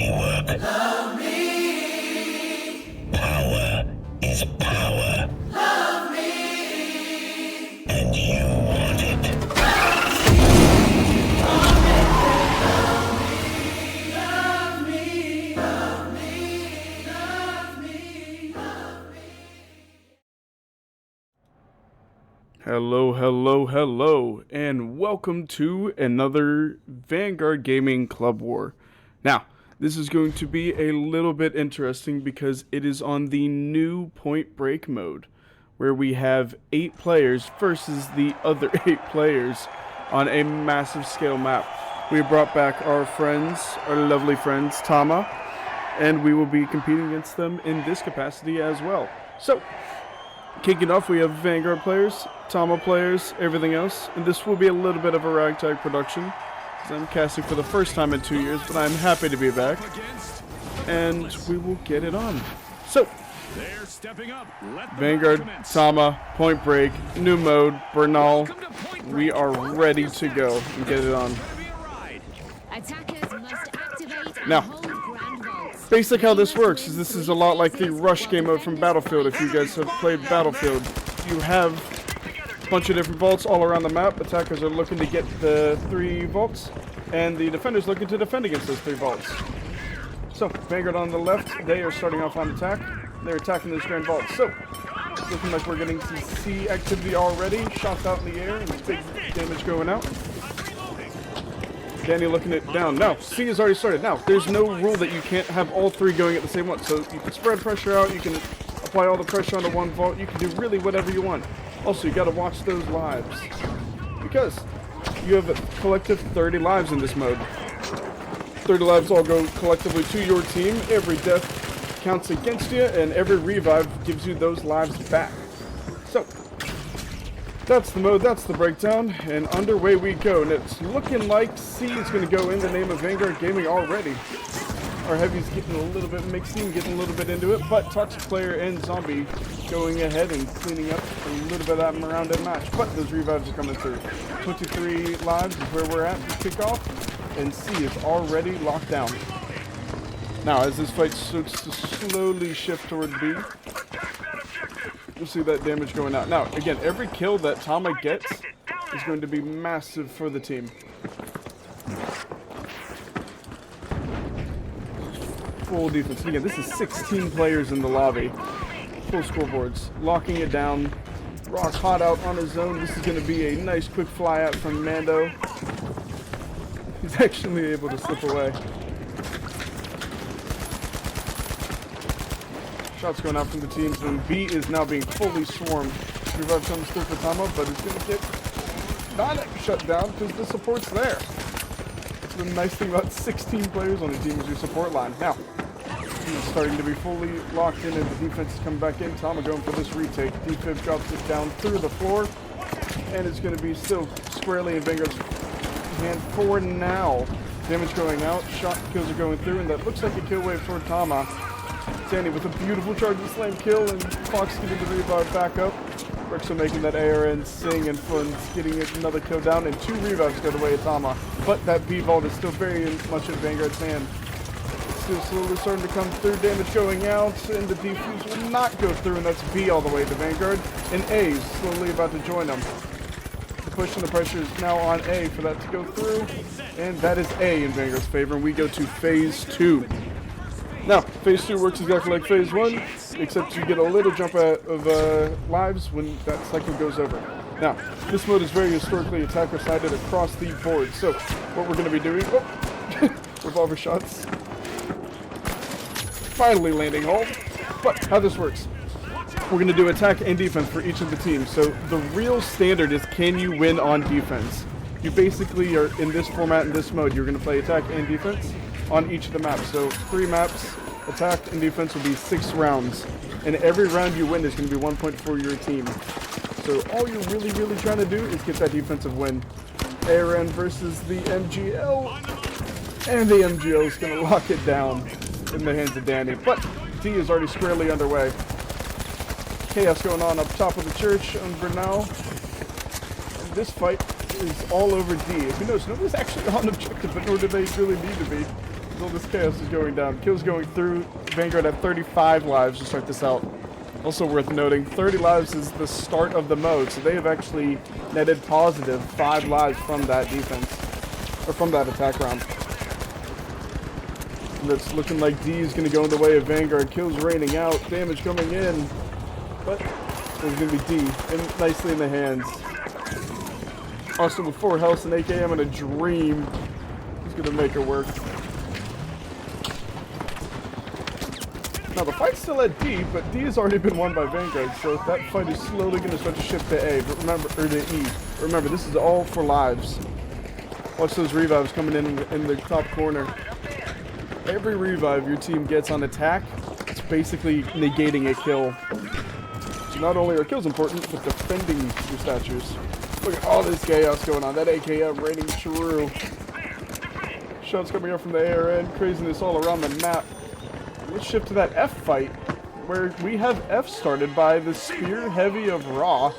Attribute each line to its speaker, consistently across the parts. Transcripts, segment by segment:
Speaker 1: handiwork.
Speaker 2: Love me.
Speaker 1: Power is power.
Speaker 2: Love me.
Speaker 1: And you want it.
Speaker 3: Hello, and welcome to another Vanguard Gaming Club War. Now, this is going to be a little bit interesting because it is on the new Point Break mode, where we have 8 players versus the other 8 players on a massive scale map. We brought back our friends, our lovely friends, TAMA, and we will be competing against them in this capacity as well. So, kicking off, we have Vanguard players, TAMA players, everything else, and this will be a little bit of a ragtag production, because I'm casting for the first time in 2 years, but I'm happy to be back, and we will get it on. So, Vanguard, TAMA, Point Break, new mode, Bernal, we are ready to go and get it on. Now, basic how this works is this is a lot like the rush game mode from Battlefield. If you guys have played Battlefield, you have a bunch of different vaults all around the map. Attackers are looking to get the 3 vaults, and the defenders looking to defend against those 3 vaults. So, Vanguard on the left, they are starting off on attack. They're attacking those grand vaults. So, it's looking like we're getting some C activity already. Shots out in the air, and big damage going out. Danny looking it down. Now, C has already started. Now, there's no rule that you can't have all 3 going at the same one. So you can spread pressure out, you can apply all the pressure onto one vault, you can do really whatever you want. Also, you gotta watch those lives, because you have a collective 30 lives in this mode. 30 lives all go collectively to your team. Every death counts against you, and every revive gives you those lives back. So, that's the mode, that's the breakdown, and underway we go. And it's looking like C is going to go in the name of Vanguard Gaming already. Our heavy's getting a little bit mixing, getting a little bit into it, but Toxic Player and Zombie going ahead and cleaning up a little bit of that around that match. But those revives are coming through. 23 lives is where we're at to kick off, and C is already locked down. Now, as this fight starts to slowly shift toward B, you'll see that damage going out. Now, again, every kill that TAMA gets is going to be massive for the team. Full defense. And again, this is 16 players in the lobby. Full scoreboards. Locking it down. Rock hot out on his own. This is going to be a nice quick fly out from Mando. He's actually able to slip away. Shots going out from the teams, and B is now being fully swarmed. Revive comes through for TAMA, but it's going to get not shut down because the support's there. That's the nice thing about 16 players on the team is your support line. Now, he's starting to be fully locked in, and the defense is coming back in. TAMA going for this retake. Defib drops it down through the floor, and it's going to be still squarely in Vanguard's hand for now. Damage going out, shot kills are going through, and that looks like a kill wave for TAMA. Danny with a beautiful charge and slam kill, and Fox getting the revive back up. Rexo making that ARN sing, and Fun's getting another kill down, and 2 revives go the way of TAMA. But that B vault is still very much in Vanguard's hand. Still slowly starting to come through, damage going out, and the defuse will not go through, and that's B all the way to Vanguard. And A is slowly about to join them. The push and the pressure is now on A for that to go through, and that is A in Vanguard's favor, and we go to Phase 2. Now, Phase 2 works exactly like Phase 1, except you get a little jump of lives when that cycle goes over. Now, this mode is very historically attacker-sided across the board, so what we're going to be doing... Oh! Revolver shots. Finally landing home. But how this works, we're going to do attack and defense for each of the teams. So the real standard is, can you win on defense? You basically are, in this format, in this mode, you're going to play attack and defense on each of the maps. So 3 maps, attack and defense will be 6 rounds. And every round you win is going to be 1 point for your team. So all you're really trying to do is get that defensive win. ARN versus the MGL. And the MGL is going to lock it down in the hands of Danny. But D is already squarely underway. Chaos going on up top of the church on Bernal. And this fight is all over D. If you notice, nobody's actually on objective, but nor do they really need to be. All this chaos is going down. Kills going through. Vanguard at 35 lives to start this out. Also worth noting, 30 lives is the start of the mode, so they have actually netted positive 5 lives from that defense, or from that attack round. And it's looking like D is going to go in the way of Vanguard. Kills raining out, damage coming in, but there's going to be D nicely in the hands. Austin with 4 health and AKM and a dream. He's going to make it work. Now the fight's still at D, but D has already been won by Vanguard, so that fight is slowly going to start to shift to A. But remember, or to E. Remember, this is all for lives. Watch those revives coming in the top corner. Every revive your team gets on attack, it's basically negating a kill. So not only are kills important, but defending your statues. Look at all this chaos going on. That AKM raining true. Shots coming up from the ARN, craziness all around the map. Let's shift to that F fight, where we have F started by the Spear Heavy of Raw,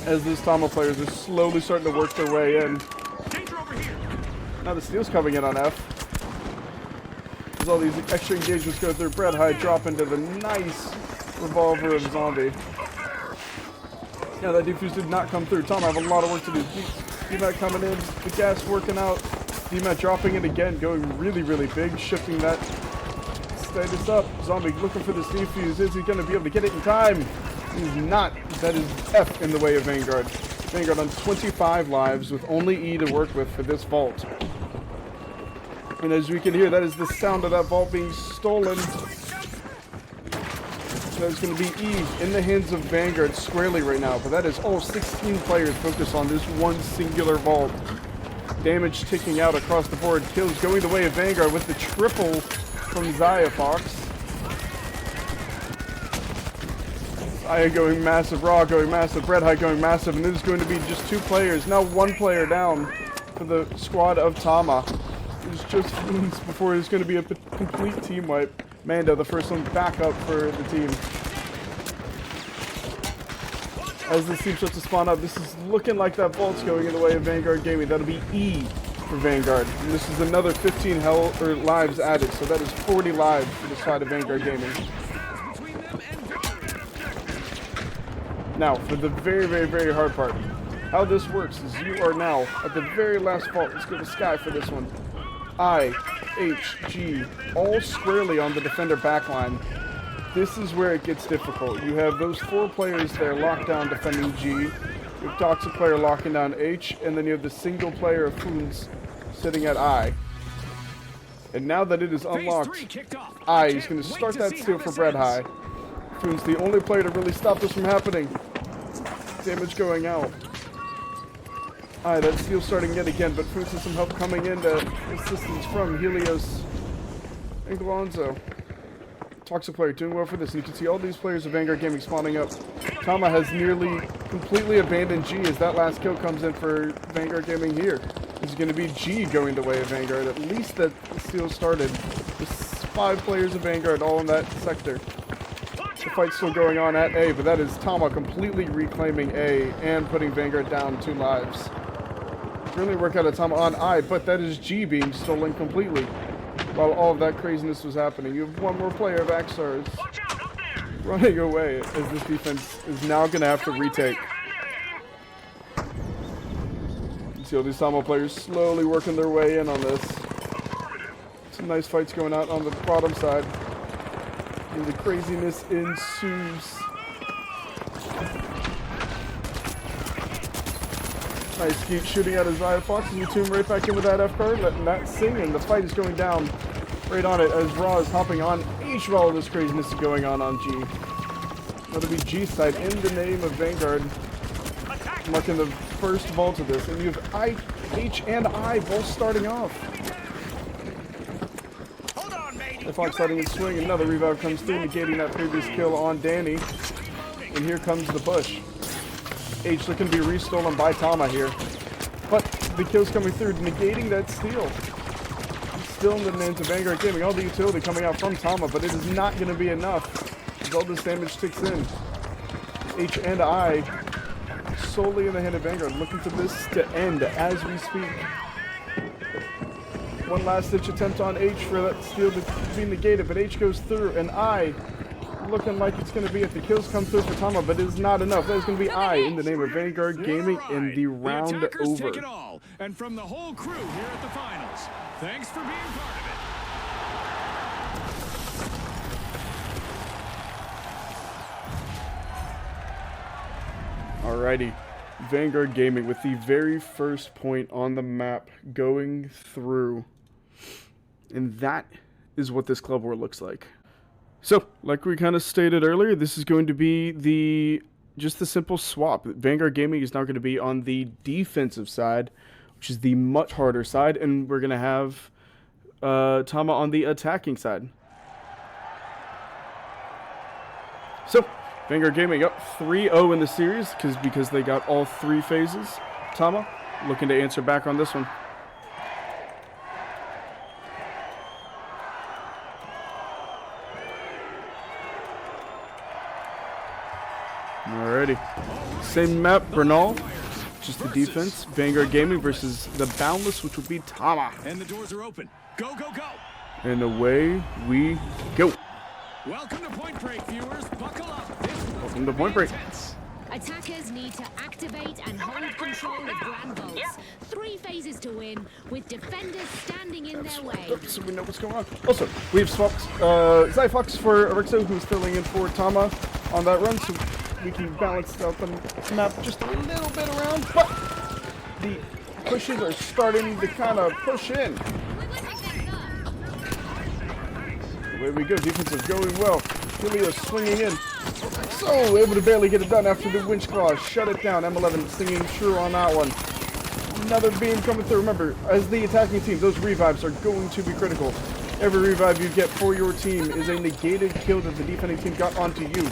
Speaker 3: as these TAMA players are slowly starting to work their way in. Now the Steel's coming in on F. As all these extra engagements go through, Bread High drop into the nice revolver of Zombie. Yeah, that defuse did not come through. TAMA have a lot of work to do. DMAT coming in, the gas working out. DMAT dropping it again, going really, really big, shifting that status up. Zombie looking for this defuse. Is he going to be able to get it in time? He's not. That is F in the way of Vanguard. Vanguard on 25 lives with only E to work with for this vault. And as we can hear, that is the sound of that vault being stolen. That's going to be E in the hands of Vanguard squarely right now. But that is all 16 players focused on this one singular vault. Damage ticking out across the board. Kills going the way of Vanguard with the triple from Zaya Fox. Zaya going massive, Raw going massive, Bread High going massive, and this is going to be just 2 players. Now 1 player down for the squad of TAMA. It's just minutes before it's going to be a complete team wipe. Mando, the first one back up for the team. As this team starts to spawn up, this is looking like that vault's going in the way of Vanguard Gaming. That'll be E for Vanguard. And this is another 15 lives added, so that is 40 lives for the side of Vanguard Gaming. Now, for the very, very, very hard part. How this works is you are now at the very last vault. Let's go to Sky for this one. I, H, G, all squarely on the defender backline. This is where it gets difficult. You have those 4 players there locked down defending G. You have Toxic player locking down H, and then you have the single player of Foons sitting at I. And now that it is unlocked, I is going to start that steal for Bread High. Foons the only player to really stop this from happening. Damage going out. Aye, that steal starting yet again, but Foons has some help coming in to assistance from Helios and Glonzo. Toxic player doing well for this, and you can see all these players of Vanguard Gaming spawning up. TAMA has nearly completely abandoned G as that last kill comes in for Vanguard Gaming here. This is going to be G going the way of Vanguard. At least that steal started. There's 5 players of Vanguard all in that sector. The fight's still going on at A, but that is TAMA completely reclaiming A and putting Vanguard down 2 lives. Really work out of TAMA on I, but that is G being stolen completely. While all of that craziness was happening, you have 1 more player of Axars running away as this defense is now going to have to retake. You see all these TAMA players slowly working their way in on this. Some nice fights going out on the bottom side. And the craziness ensues. Nice Skeet shooting out his Zaya Fox as we tune right back in with that F card, letting that sing, and the fight is going down right on it as Raw is hopping on H while all this craziness is going on G. That'll be G side in the name of Vanguard, marking the first vault of this, and you have I, H, and I both starting off. The Fox starting his swing, another revive comes through, negating that previous kill on Danny, and here comes the push. H looking to be restolen by TAMA here. But the kill's coming through, negating that steal. Still in the hands of Vanguard Gaming. All the utility coming out from TAMA, but it is not going to be enough as all this damage ticks in. H and I solely in the hand of Vanguard, looking for this to end as we speak. One last ditch attempt on H for that steal to be negated, but H goes through, and I looking like it's going to be if the kills come through for Tama, but it is not enough. That is going to be I in the name of Vanguard Gaming in the round over.
Speaker 4: Take it all, and from the whole crew here at the finals, thanks for being part of it.
Speaker 3: Alrighty, Vanguard Gaming with the very first point on the map going through, and that is what this club war looks like. So, like we kind of stated earlier, this is going to be just the simple swap. Vanguard Gaming is now going to be on the defensive side, which is the much harder side, and we're going to have Tama on the attacking side. So, Vanguard Gaming up 3-0 in the series because they got all 3 phases. Tama looking to answer back on this one. Alrighty. Same map, Bernal. Just the defense. Vanguard Gaming versus the Boundless, which would be Tama.
Speaker 4: And the doors are open. Go, go, go.
Speaker 3: And away we go.
Speaker 4: Welcome to Point Break, viewers. Buckle up.
Speaker 3: Welcome to Point Break.
Speaker 5: Attackers need to activate and hold control of Grand Vaults. 3 phases to win, with defenders standing in their way.
Speaker 3: So we know what's going on. Also, we have swapped Zyfox for Arixo, who's filling in for Tama on that run, so we can balance out the map just a little bit around, but the pushes are starting to kind of push in. Away we go, defensive going well. Julio swinging in. So able to barely get it done after the winch claw. Shut it down. M11 singing true on that one. Another beam coming through. Remember, as the attacking team, those revives are going to be critical. Every revive you get for your team is a negated kill that the defending team got onto you.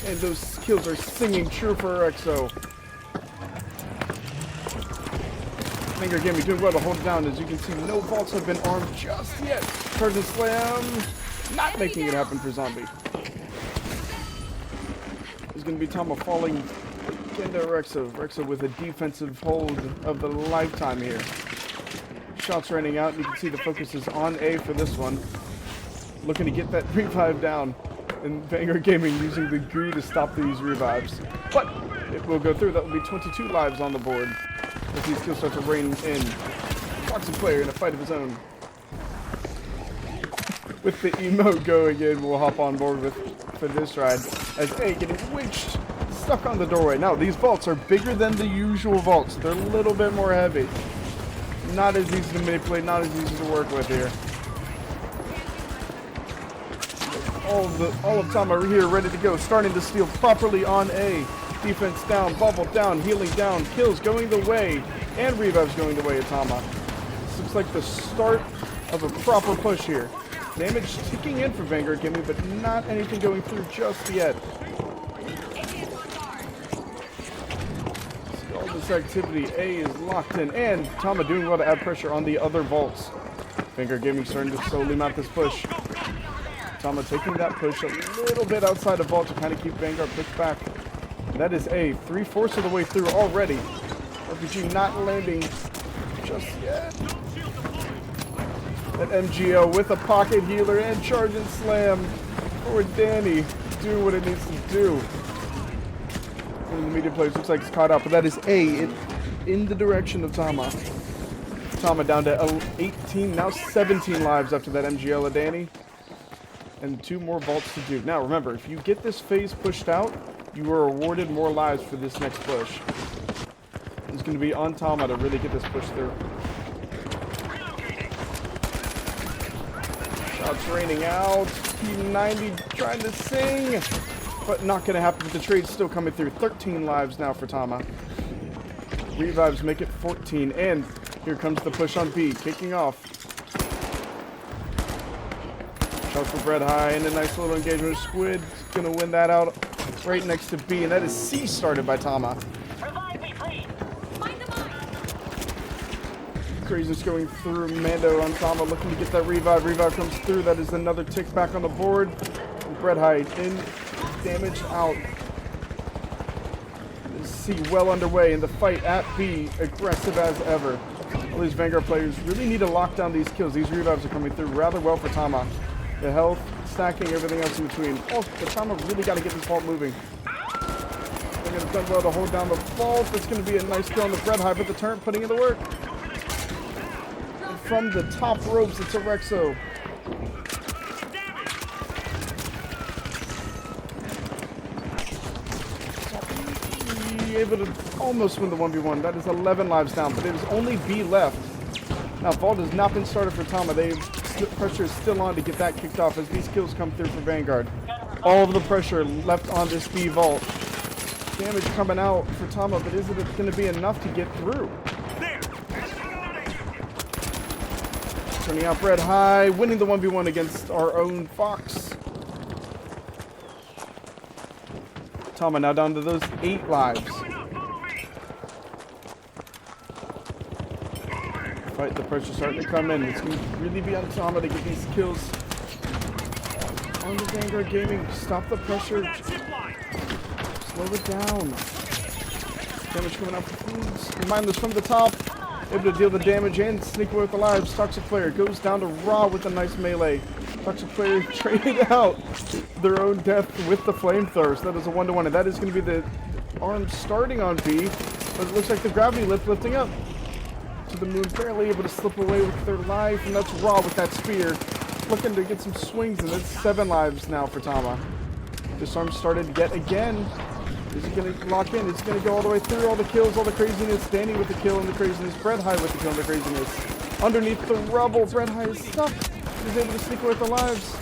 Speaker 3: And those kills are singing true for Exo. Vanguard Gaming doing well to hold it down. As you can see, no vaults have been armed just yet. Charge and slam. Not making it happen for Zombie. There's going to be Tama falling into Rexo. Rexo with a defensive hold of the lifetime here. Shots raining out. You can see the focus is on A for this one. Looking to get that revive down. And Vanguard Gaming using the goo to stop these revives. But it will go through. That will be 22 lives on the board as these kills start to rain in. Foxy player in a fight of his own. With the emote going in, we'll hop on board for this ride. As A getting winched, stuck on the doorway. Now, these vaults are bigger than the usual vaults. They're a little bit more heavy. Not as easy to manipulate, not as easy to work with here. All of Tama are here, ready to go. Starting to steal properly on A. Defense down, bubble down, healing down, kills going the way, and revives going the way of Tama. This looks like the start of a proper push here. Damage ticking in for Vanguard Gaming, but not anything going through just yet. See all this activity. A is locked in, and Tama doing well to add pressure on the other vaults. Vanguard Gaming starting to slowly mount this push. Tama taking that push a little bit outside of vault to kind of keep Vanguard pushed back. And that is A, 3/4 of the way through already. RPG not landing just yet. That MGL with a pocket healer and charge and slam for Danny. Doing what it needs to do. One of the media players looks like it's caught up, but that is A in the direction of Tama. Tama down to 18, now 17 lives after that MGL of Danny. And 2 more vaults to do. Now remember, if you get this phase pushed out, you are awarded more lives for this next push. It's going to be on Tama to really get this push through. Shots raining out. P90 trying to sing, but not going to happen with the trade still coming through. 13 lives now for Tama. Revives make it 14, and here comes the push on B, kicking off. Shots for Bread High, and a nice little engagement. Squid going to win that out right next to B, and that is C started by Tama. Craziness going through. Mando on Tama looking to get that revive. Revive comes through. That is another tick back on the board. Bread High in, damage out. C well underway in the fight at B, aggressive as ever. All these Vanguard players really need to lock down these kills. These revives are coming through rather well for TAMA. The health, stacking, everything else in between. Oh, but TAMA really got to get this vault moving. They're going to done well to hold down the vault. That's going to be a nice kill on the bread hive, but the turret putting in the work. And from the top ropes, it's a Rexo. Able to almost win the 1v1. That is 11 lives down, but there's only B left. Now, vault has not been started for TAMA. Pressure is still on to get that kicked off as these kills come through for Vanguard. All of the pressure left on this B vault. Damage coming out for TAMA, but is it going to be enough to get through? Turning out Bread High, winning the 1v1 against our own Fox. TAMA now down to those 8 lives. Fight, the pressure starting to come in. It's going to really be on TAMA to get these kills. On the Vanguard Gaming, stop the pressure. Slow it down. Damage coming out for foods. Mindless from the top. Able to deal the damage and sneak away with the lives. Toxic player goes down to Raw with a nice melee. Toxic player traded out their own death with the flamethrower. So that is a 1-to-1, and that is going to be the arm starting on B. But it looks like the gravity lift lifting up to the moon, barely able to slip away with their life, and that's Raw with that spear. Looking to get some swings, and it's 7 lives now for TAMA. This arm started yet again. Is it going to lock in? It's going to go all the way through. All the kills, all the craziness. Danny with the kill and the craziness. Bread High with the kill and the craziness. Underneath the rubble, Bread High is stuck. He's able to sneak away with the lives.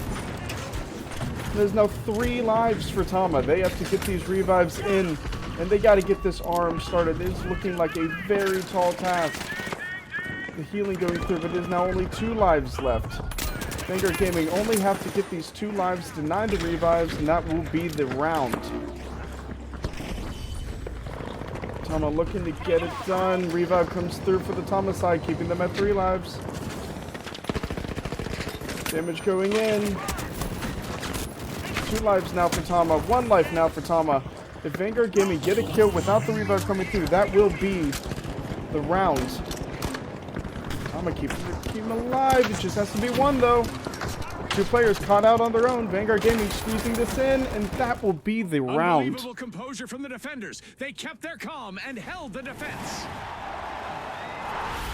Speaker 3: There's now 3 lives for TAMA. They have to get these revives in, and they got to get this arm started. It's looking like a very tall task. The healing going through, but there's now only 2 lives left. Vanguard Gaming only have to get these 2 lives, deny the revives, and that will be the round. TAMA looking to get it done. Revive comes through for the TAMA side, keeping them at 3 lives. Damage going in. 2 lives now for TAMA. 1 life now for TAMA. If Vanguard Gaming get a kill without the revive coming through, that will be the round. TAMA keep them alive. It just has to be 1 though. 2 players caught out on their own. Vanguard Gaming squeezing this in, and that will be the round.
Speaker 4: Unbelievable composure from the defenders. They kept their calm and held the defense.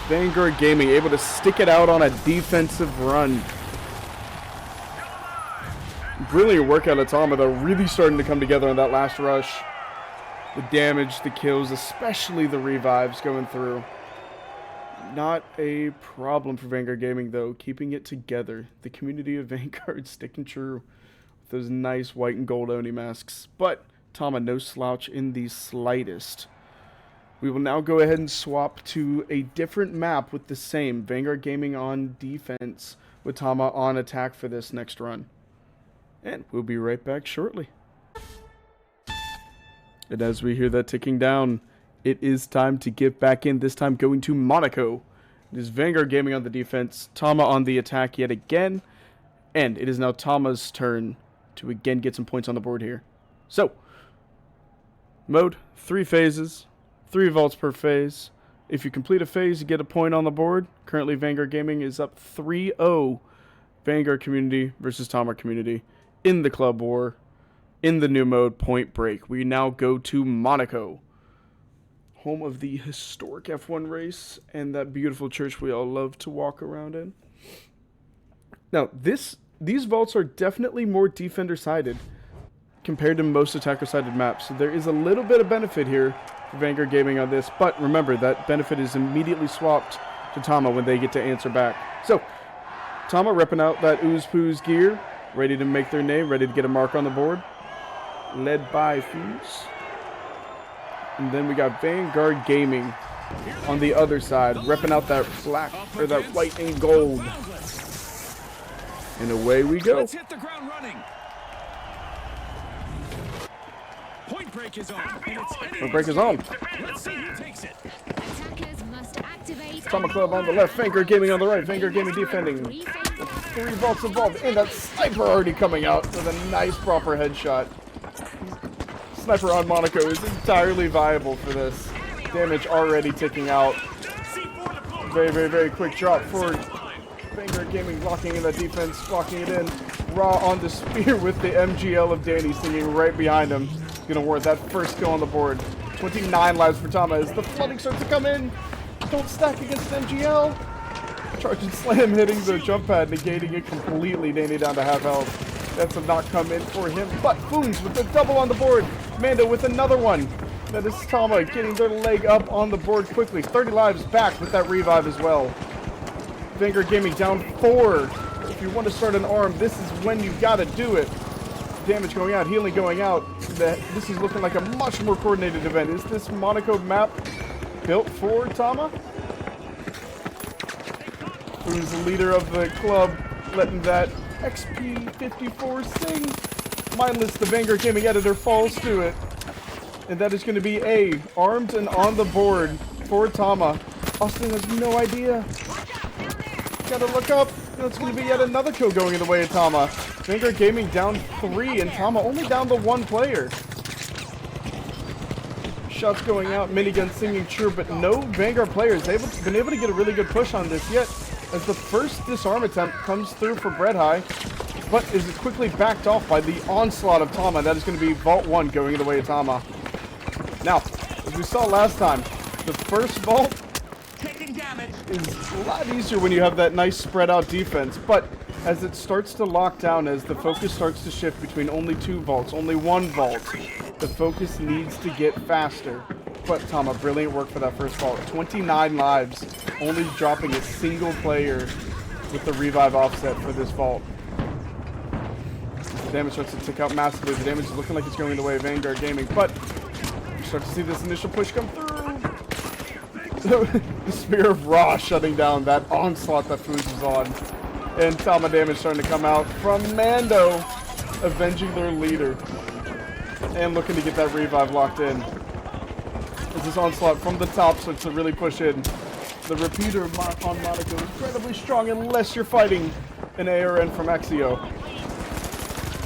Speaker 3: Vanguard Gaming able to stick it out on a defensive run. Brilliant work out of TAMA, though, really starting to come together on that last rush. The damage, the kills, especially the revives going through. Not a problem for Vanguard Gaming, though, keeping it together. The community of Vanguard sticking true with those nice white and gold Oni masks. But TAMA no slouch in the slightest. We will now go ahead and swap to a different map with the same Vanguard Gaming on defense with TAMA on attack for this next run. And we'll be right back shortly. And as we hear that ticking down, it is time to get back in, this time going to Monaco. It is Vanguard Gaming on the defense, TAMA on the attack yet again, and it is now TAMA's turn to again get some points on the board here. So, mode, 3 phases, 3 vaults per phase. If you complete a phase, you get a point on the board. Currently, Vanguard Gaming is up 3-0. Vanguard Community versus TAMA Community in the Club War, in the new mode, Point Break. We now go to Monaco, home of the historic F1 race and that beautiful church we all love to walk around in. Now, these vaults are definitely more defender-sided compared to most attacker-sided maps. So there is a little bit of benefit here for Vanguard Gaming on this, but remember, that benefit is immediately swapped to TAMA when they get to answer back. So, TAMA repping out that Ooze Pooze gear, ready to make their name, ready to get a mark on the board, led by Fuse. And then we got Vanguard Gaming on the other side, repping out that black, or that white and gold. And away we go.
Speaker 4: Let's hit the ground running. Point break is on.
Speaker 3: Point break is on.
Speaker 4: Let's see who takes it.
Speaker 5: Attackers must activate.
Speaker 3: TAMA Club on the left, Vanguard Gaming on the right, Vanguard Gaming defending. 3 vaults involved, and that sniper already coming out with a nice proper headshot. Sniper on Monaco is entirely viable for this. Damage already ticking out. Very, very, very quick drop for Vanguard Gaming, locking in that defense, locking it in. Raw on the spear with the MGL of Danny singing right behind him. He's going to warrant that first kill on the board. 29 lives for TAMA as the flooding starts to come in. Don't stack against MGL. Charge and slam hitting the jump pad, negating it completely. Danny down to half health. That's a not come in for him. But Foons with the double on the board. Mando with another one. That is TAMA getting their leg up on the board quickly. 30 lives back with that revive as well. Vanguard Gaming down 4. If you want to start an arm, this is when you gotta do it. Damage going out, healing going out. This is looking like a much more coordinated event. Is this Monaco map built for TAMA? Who's the leader of the club, letting that XP54 sing. Mindless, the Vanguard Gaming editor, falls to it. And that is going to be A, armed and on the board for TAMA. Austin has no idea. Gotta look up. That's going to be yet another kill going in the way of TAMA. Vanguard Gaming down 3 and TAMA only down to 1 player. Shots going out, minigun singing true, but no Vanguard players. They've been able to get a really good push on this yet, as the first disarm attempt comes through for Bread High, but is quickly backed off by the onslaught of TAMA. That is going to be Vault 1 going in the way of TAMA. Now, as we saw last time, the first Vault is a lot easier when you have that nice spread out defense, but as it starts to lock down, as the focus starts to shift between only 2 vaults, only 1 vault, the focus needs to get faster. But TAMA, brilliant work for that first vault. 29 lives, only dropping a single player with the revive offset for this vault. The damage starts to tick out massively. The damage is looking like it's going the way of Vanguard Gaming, but you start to see this initial push come through. The Spear of Ra shutting down that onslaught that Foos is on. And TAMA damage starting to come out from Mando, avenging their leader. And looking to get that revive locked in. As this onslaught from the top starts to really push in. The repeater on Monaco is incredibly strong unless you're fighting an ARN from Axio.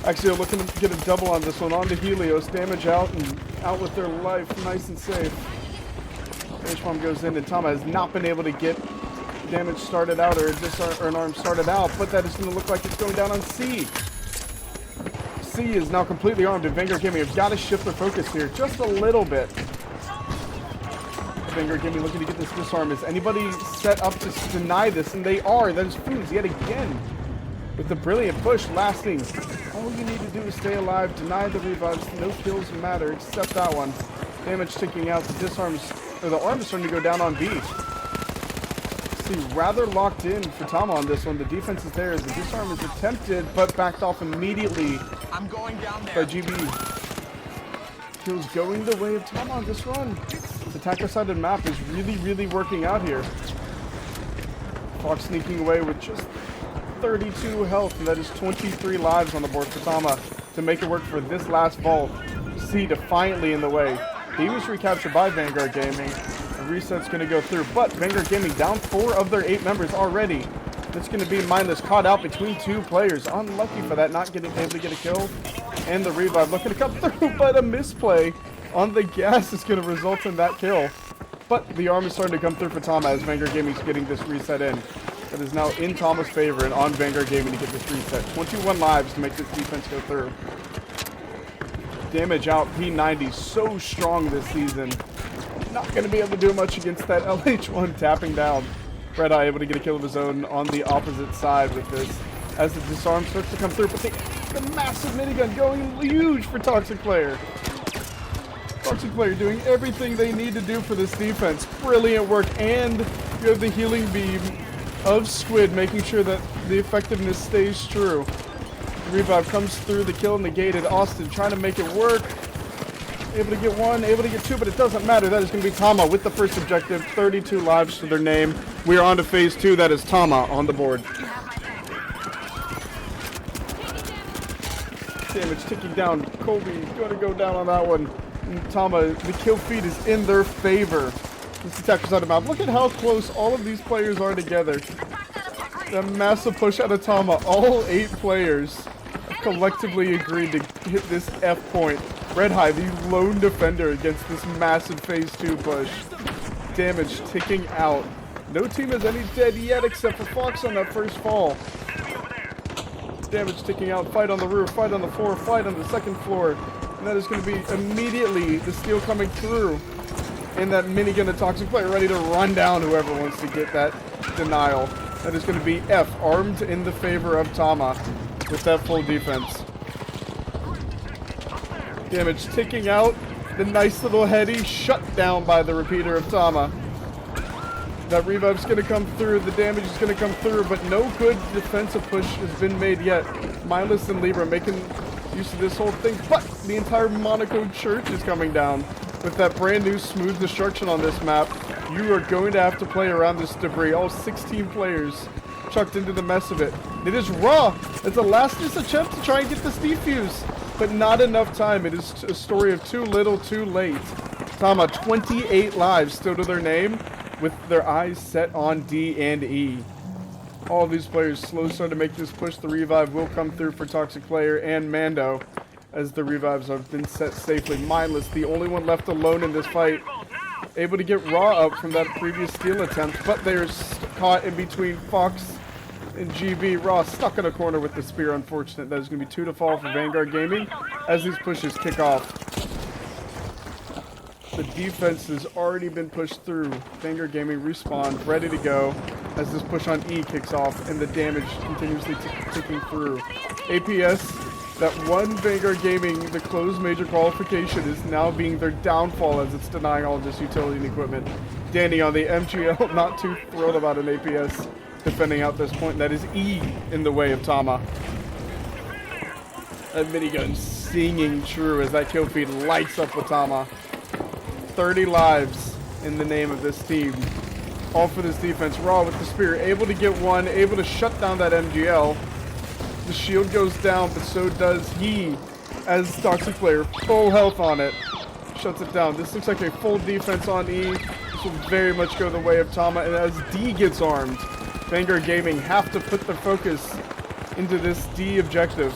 Speaker 3: Axio looking to get a double on this one. On to Helios, damage out and out with their life, nice and safe. H-bomb goes in and TAMA has not been able to get damage started out or an arm started out, but that is going to look like it's going down on C. C is now completely armed, and Vanguard Gaming have got to shift their focus here just a little bit. Vanguard Gaming looking to get this disarm. Is anybody set up to deny this? And they are. That is Foos yet again with the brilliant push lasting. All you need to do is stay alive, deny the revives. No kills matter except that one. Damage ticking out. The disarms, or the arm is starting to go down on B. See, rather locked in for TAMA on this one. The defense is there as the disarm is attempted, but backed off immediately. I'm going down there. By GB. Kills going the way of TAMA on this run. The attacker-sided map is really, really working out here. Fox sneaking away with just 32 health, and that is 23 lives on the board for TAMA to make it work for this last vault. C defiantly in the way. He was recaptured by Vanguard Gaming. The reset's going to go through, but Vanguard Gaming down 4 of their 8 members already. That's going to be Mindless caught out between 2 players. Unlucky for that, not getting able to get a kill. And the revive looking to come through, but a misplay on the gas is going to result in that kill. But the arm is starting to come through for TAMA as Vanguard Gaming is getting this reset in. That is now in TAMA's favor and on Vanguard Gaming to get this reset. 21 lives to make this defense go through. Damage out, P90 so strong this season. Not going to be able to do much against that LH1 tapping down. Red Eye able to get a kill of his own on the opposite side with this. As the disarm starts to come through, but the massive minigun going huge for Toxic Player. Toxic Player doing everything they need to do for this defense. Brilliant work, and you have the healing beam of Squid making sure that the effectiveness stays true. The revive comes through, the kill negated. Austin trying to make it work. Able to get 1, able to get 2, but it doesn't matter. That is going to be TAMA with the first objective. 32 lives to their name. We are on to phase 2. That is TAMA on the board. Damage ticking down. Colby's going to go down on that one. And TAMA, the kill feed is in their favor. This attacker's out of map. Look at how close all of these players are together. The massive push out of TAMA. All 8 players have collectively agreed to hit this F point. Red High, the lone defender against this massive phase 2 push. Damage ticking out. No team has any dead yet except for Fox on that first fall. Damage ticking out. Fight on the roof, fight on the floor, fight on the second floor. And that is going to be immediately the steel coming through. And that minigun of Toxic Player ready to run down whoever wants to get that denial. That is going to be F, armed in the favor of TAMA with that full defense. Damage ticking out. The nice little heady shut down by the repeater of TAMA. That revive's going to come through. The damage is going to come through, but no good defensive push has been made yet. Mindless and Libra making use of this whole thing, but the entire Monaco church is coming down. With that brand new smooth destruction on this map, you are going to have to play around this debris. All 16 players chucked into the mess of it. It is Raw. It's a last-ditch attempt to try and get this defuse, but not enough time. It is a story of too little, too late. TAMA, 28 lives still to their name, with their eyes set on D and E. All of these players slow start to make this push. The revive will come through for Toxic Player and Mando, as the revives have been set safely. Mindless, the only one left alone in this fight, able to get Raw up from that previous steal attempt, but they're caught in between Fox and GB. Raw stuck in a corner with the spear. Unfortunate. That is going to be 2 to fall for Vanguard Gaming as these pushes kick off. The defense has already been pushed through. Vanguard Gaming respawn, ready to go as this push on E kicks off and the damage continuously ticking through. APS, that one Vanguard Gaming, the closed major qualification, is now being their downfall as it's denying all of this utility and equipment. Danny on the MGL, not too thrilled about an APS defending out this point. That is E in the way of TAMA. That minigun singing true as that kill feed lights up with TAMA. 30 lives in the name of this team. All for this defense. Raw with the spear, able to get one, able to shut down that MGL. The shield goes down, but so does he, as Toxic Player. Full health on it. Shuts it down. This looks like a full defense on E. This will very much go the way of TAMA. And as D gets armed, Vanguard Gaming have to put their focus into this D objective.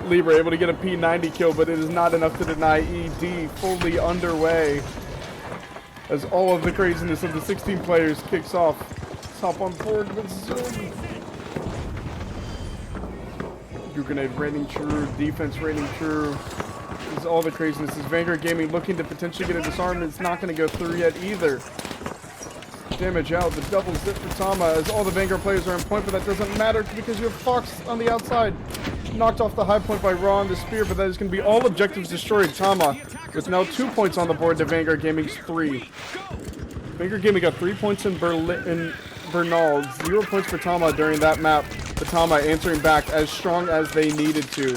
Speaker 3: Libra able to get a P90 kill, but it is not enough to deny ED. Fully underway as all of the craziness of the 16 players kicks off. Let's hop on board with Zoom. Grenade raining true, defense raining true. This is all the craziness. Is Vanguard Gaming looking to potentially get a disarm? It's not going to go through yet either. Damage out, the double zip for TAMA as all the Vanguard players are in point, but that doesn't matter because you have Fox on the outside. Knocked off the high point by Raw on the spear, but that is going to be all objectives destroyed. TAMA with now 2 points on the board to Vanguard Gaming's 3. Vanguard Gaming got 3 points in Bernal, 0 points for TAMA during that map. But TAMA answering back as strong as they needed to.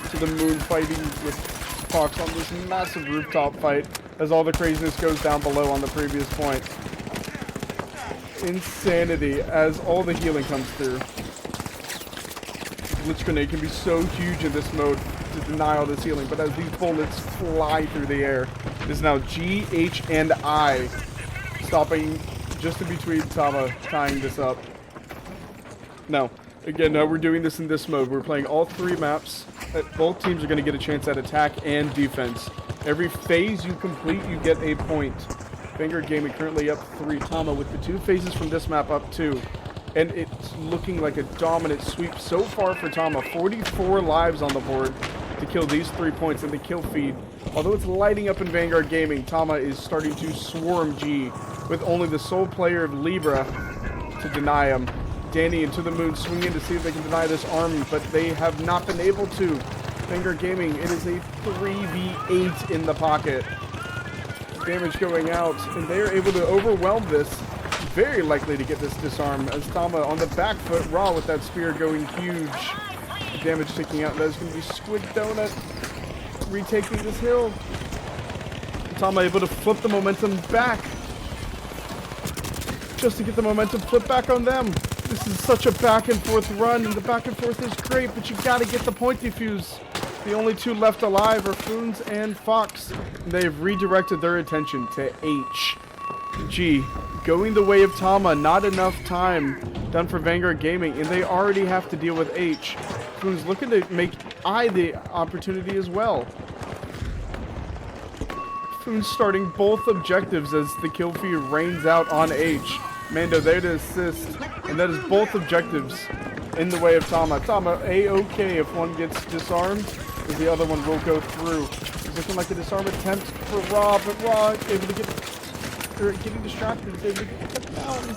Speaker 3: To the moon fighting with Fox on this massive rooftop fight as all the craziness goes down below on the previous point. Insanity as all the healing comes through. Glitch Grenade can be so huge in this mode to deny all this healing, but as these bullets fly through the air, it is now G, H, and I stopping just in between TAMA, tying this up. No. Again, no, we're doing this in this mode. We're playing all 3 maps. Both teams are going to get a chance at attack and defense. Every phase you complete, you get a point. Vanguard Gaming currently up 3. TAMA with the 2 phases from this map up 2. And it's looking like a dominant sweep so far for TAMA. 44 lives on the board to kill these 3 points in the kill feed. Although it's lighting up in Vanguard Gaming, TAMA is starting to swarm G with only the sole player of Libra to deny him. Danny into the moon swinging to see if they can deny this army, but they have not been able to. Vanguard Gaming, it is a 3v8 in the pocket. Damage going out, and they are able to overwhelm this. Very likely to get this disarm as TAMA on the back foot. Raw with that spear going huge. Damage ticking out. That is going to be Squid Donut retaking this hill. TAMA able to flip the momentum back. Just to get the momentum flipped back on them. This is such a back and forth run, and the back and forth is great, but you gotta get the point defuse. The only 2 left alive are Foons and Fox. And they've redirected their attention to H. G, going the way of TAMA, not enough time done for Vanguard Gaming, and they already have to deal with H. Foons looking to make I the opportunity as well. Foon starting both objectives as the kill feed rains out on H. Mando there to assist, and that is both objectives in the way of Tama. Tama A-okay if one gets disarmed, as the other one will go through. It's looking like a disarm attempt for Rob, but Rob able to getting distracted, is able to get cut down.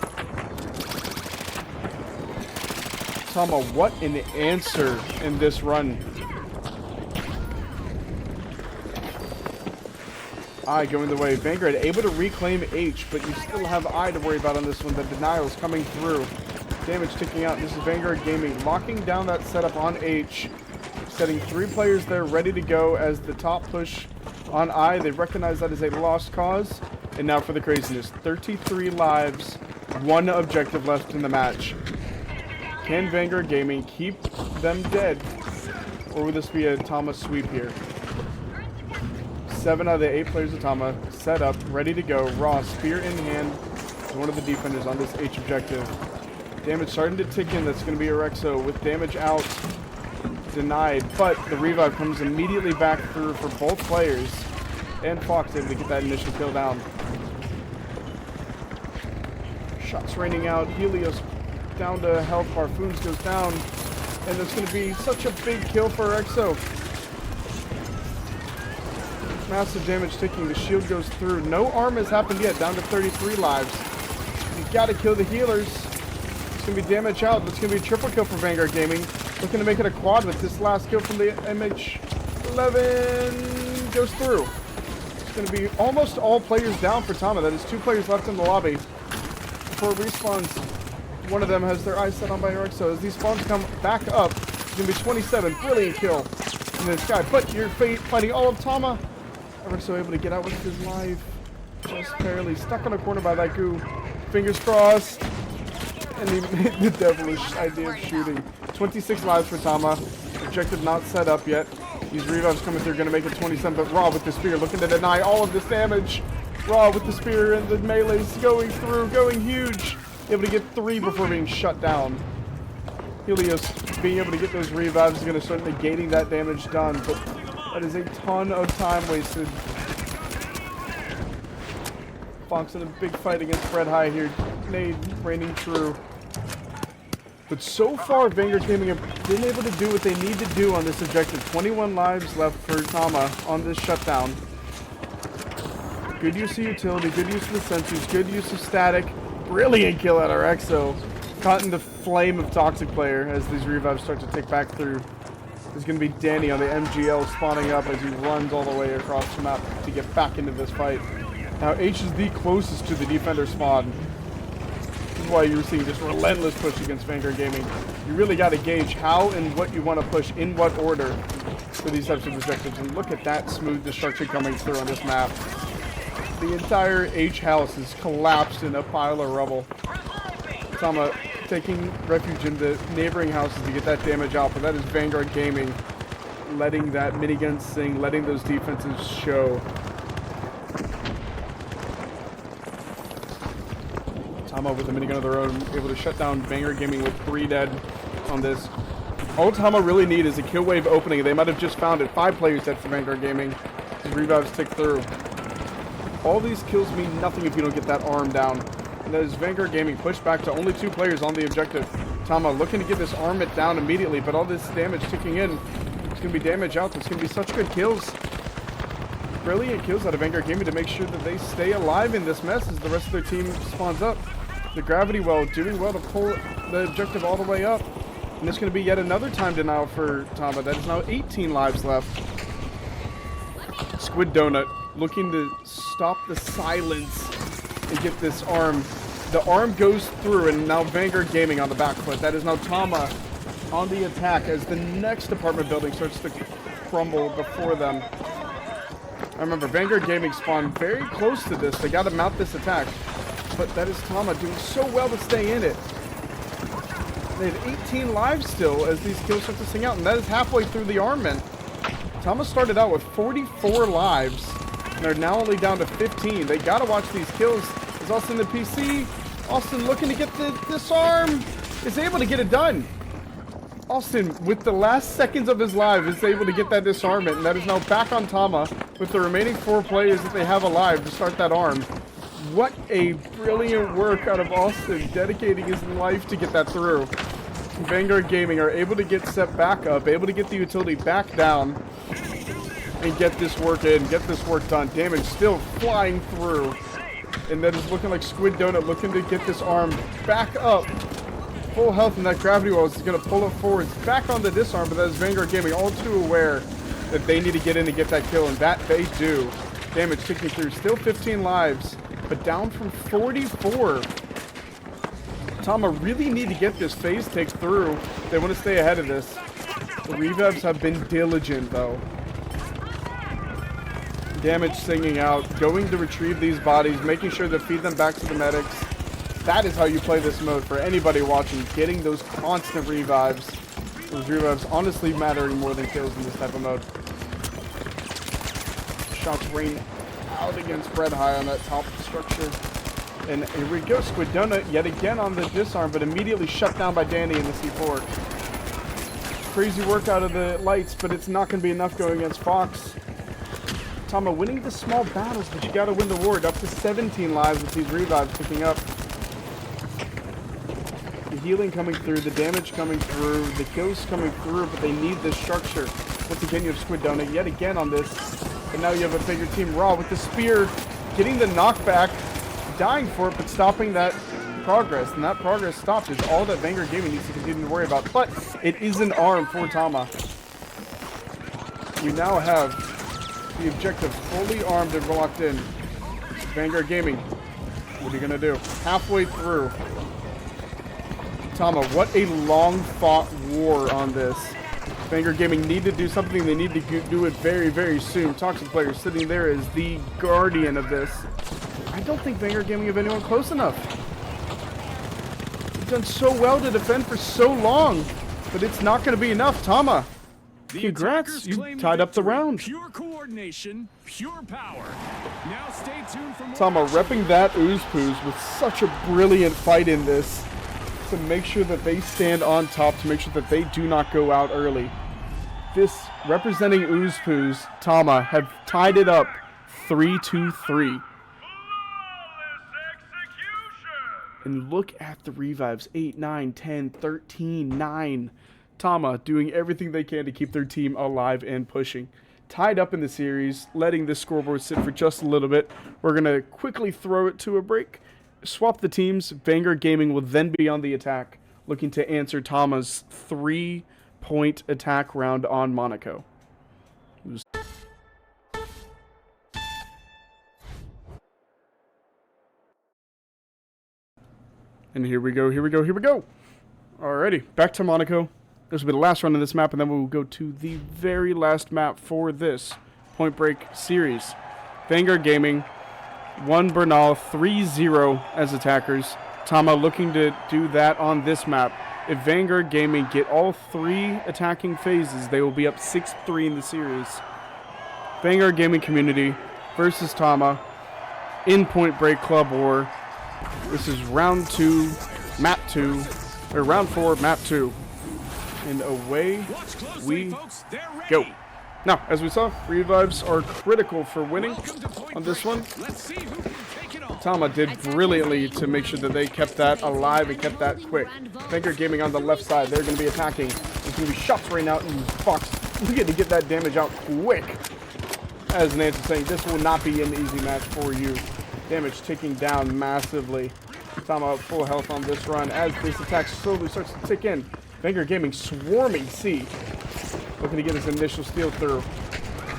Speaker 3: Tama, what an answer in this run. I going the way. Vanguard able to reclaim H, but you still have I to worry about on this one. The denials coming through. Damage ticking out. This is Vanguard Gaming locking down that setup on H. Setting 3 players there ready to go as the top push on I. They recognize that as a lost cause. And now for the craziness. 33 lives, 1 objective left in the match. Can Vanguard Gaming keep them dead? Or will this be a Tama sweep here? 7 out of the 8 players of Tama set up, ready to go. Raw, spear in hand, is one of the defenders on this H objective. Damage starting to tick in. That's going to be Orexo with damage out. Denied, but the revive comes immediately back through for both players. And Fox able to get that initial kill down. Shots raining out. Helios down to health. Barfoons goes down. And there's going to be such a big kill for Orexo. Massive damage ticking. The shield goes through. No arm has happened yet. Down to 33 lives. You gotta kill the healers. It's gonna be damage out. It's gonna be a triple kill for Vanguard Gaming. Looking to make it a quad with this last kill from the MH11 goes through. It's gonna be almost all players down for Tama. That is 2 players left in the lobby. Before it respawns, one of them has their eyes set on by Orexo. As these spawns come back up, it's gonna be 27. Brilliant kill in this guy. But you're fighting all of Tama. Orexo able to get out with his life. Just barely stuck on a corner by that goo. Fingers crossed. And he made the devilish idea of shooting. 26 lives for Tama. Objective not set up yet. These revives coming through, going to make it 27. But Raw with the spear looking to deny all of this damage. Raw with the spear and the melees going through, going huge. Able to get 3 before being shut down. Helios being able to get those revives is going to start negating that damage done. But that is a ton of time wasted. Fox in a big fight against Fred High here. Nade raining true. But so far, Vanguard Gaming have been able to do what they need to do on this objective. 21 lives left for Tama on this shutdown. Good use of utility, good use of the sensors, good use of static. Brilliant kill at our Exo. Caught in the flame of Toxic Player as these revives start to tick back through. There's going to be Danny on the MGL spawning up as he runs all the way across the map to get back into this fight. Now H is the closest to the defender spawn. This is why you're seeing this relentless push against Vanguard Gaming. You really got to gauge how and what you want to push in what order for these types of objectives. And look at that smooth destruction coming through on this map. The entire H house is collapsed in a pile of rubble. Tama taking refuge in the neighboring houses to get that damage out, but that is Vanguard Gaming letting that minigun sing, letting those defenses show. Tama with a minigun of their own, able to shut down Vanguard Gaming with 3 dead on this. All Tama really need is a kill wave opening. They might have just found it. 5 players dead for Vanguard Gaming. These revives tick through. All these kills mean nothing if you don't get that arm down. And that is Vanguard Gaming pushed back to only 2 players on the objective. Tama looking to get this armament down immediately, but all this damage ticking in. It's going to be damage out. It's going to be such good kills. Brilliant kills out of Vanguard Gaming to make sure that they stay alive in this mess as the rest of their team spawns up. The gravity well doing well to pull the objective all the way up. And it's going to be yet another time denial for Tama. That is now 18 lives left. Squid Donut looking to stop the silence and get this arm. The arm goes through, and now Vanguard Gaming on the back foot. That is now Tama on the attack as the next apartment building starts to crumble before them. I remember Vanguard Gaming spawned very close to this. They got to mount this attack. But that is Tama doing so well to stay in it. They have 18 lives still as these kills start to sing out, and that is halfway through the armament. Tama started out with 44 lives, and they're now only down to 15. They gotta watch these kills. Is Austin the PC? Austin looking to get the disarm. Is able to get it done. Austin, with the last seconds of his life, is able to get that disarmament, and that is now back on Tama with the remaining 4 players that they have alive to start that arm. What a brilliant work out of Austin, dedicating his life to get that through. Vanguard Gaming are able to get set back up, able to get the utility back down, and get this work in, get this work done. Damage still flying through. And that is looking like Squid Donut looking to get this arm back up. Full health, and that gravity wall is going to pull it forwards back on the disarm, but that is Vanguard Gaming all too aware that they need to get in and get that kill, and that they do. Damage ticking through, still 15 lives, but down from 44. Tama really need to get this phase take through. They want to stay ahead of this. The revivs have been diligent, though. Damage singing out, going to retrieve these bodies, making sure to feed them back to the medics. That is how you play this mode for anybody watching, getting those constant revives. Those revives honestly mattering more than kills in this type of mode. Shots rain out against Bread High on that top structure. And here we go, Squid Donut yet again on the disarm, but immediately shut down by Danny in the C4. Crazy work out of the lights, but it's not going to be enough going against Fox. Tama winning the small battles, but you got to win the ward. Up to 17 lives with these revives picking up. The healing coming through, the damage coming through, the kills coming through, but they need this structure. Once again, you have Squid Donut yet again on this. And now you have a bigger team Raw with the spear, getting the knockback, dying for it, but stopping that progress. And that progress stopped is all that Vanguard Gaming needs to continue to worry about. But it is an arm for Tama. We now have the objective fully armed and locked in. Vanguard Gaming, what are you going to do? Halfway through. Tama, what a long-fought war on this. Vanguard Gaming need to do something. They need to do it very, very soon. Toxic player sitting there as the guardian of this. I don't think Vanguard Gaming have anyone close enough. They've done so well to defend for so long, but it's not going to be enough. Tama, congrats, you tied up the round.
Speaker 4: Pure coordination, pure power. Now stay tuned for more.
Speaker 3: Tama repping that Ooze Poos with such a brilliant fight in this to make sure that they stand on top, to make sure that they do not go out early. This representing Ooze Poos, Tama have tied it up 3-3. And look at the revives, 8, 9, 10, 13, 9. Tama doing everything they can to keep their team alive and pushing. Tied up in the series, letting this scoreboard sit for just a little bit. We're going to quickly throw it to a break. Swap the teams. Vanguard Gaming will then be on the attack, looking to answer Tama's 3-point attack round on Monaco. And here we go, here we go, here we go. Alrighty, back to Monaco. This will be the last run of this map, and then we will go to the very last map for this Point Break series. Vanguard Gaming, 1 Bernal, 3-0 as attackers. Tama looking to do that on this map. If Vanguard Gaming get all 3 attacking phases, they will be up 6-3 in the series. Vanguard Gaming Community versus Tama in Point Break Club War. This is round 2, map 2, or round 4, map 2. And away we go. Now, as we saw, revives are critical for winning on this one. Tama did brilliantly to make sure that they kept that alive and kept that quick. Vanguard Gaming on the left side, they're going to be attacking. There's going to be shots right out, and Fox looking to get that damage out quick. As Nance is saying, this will not be an easy match for you. Damage ticking down massively. Tama full health on this run as this attack slowly starts to tick in. Vanguard Gaming swarming C. Looking to get his initial steal through.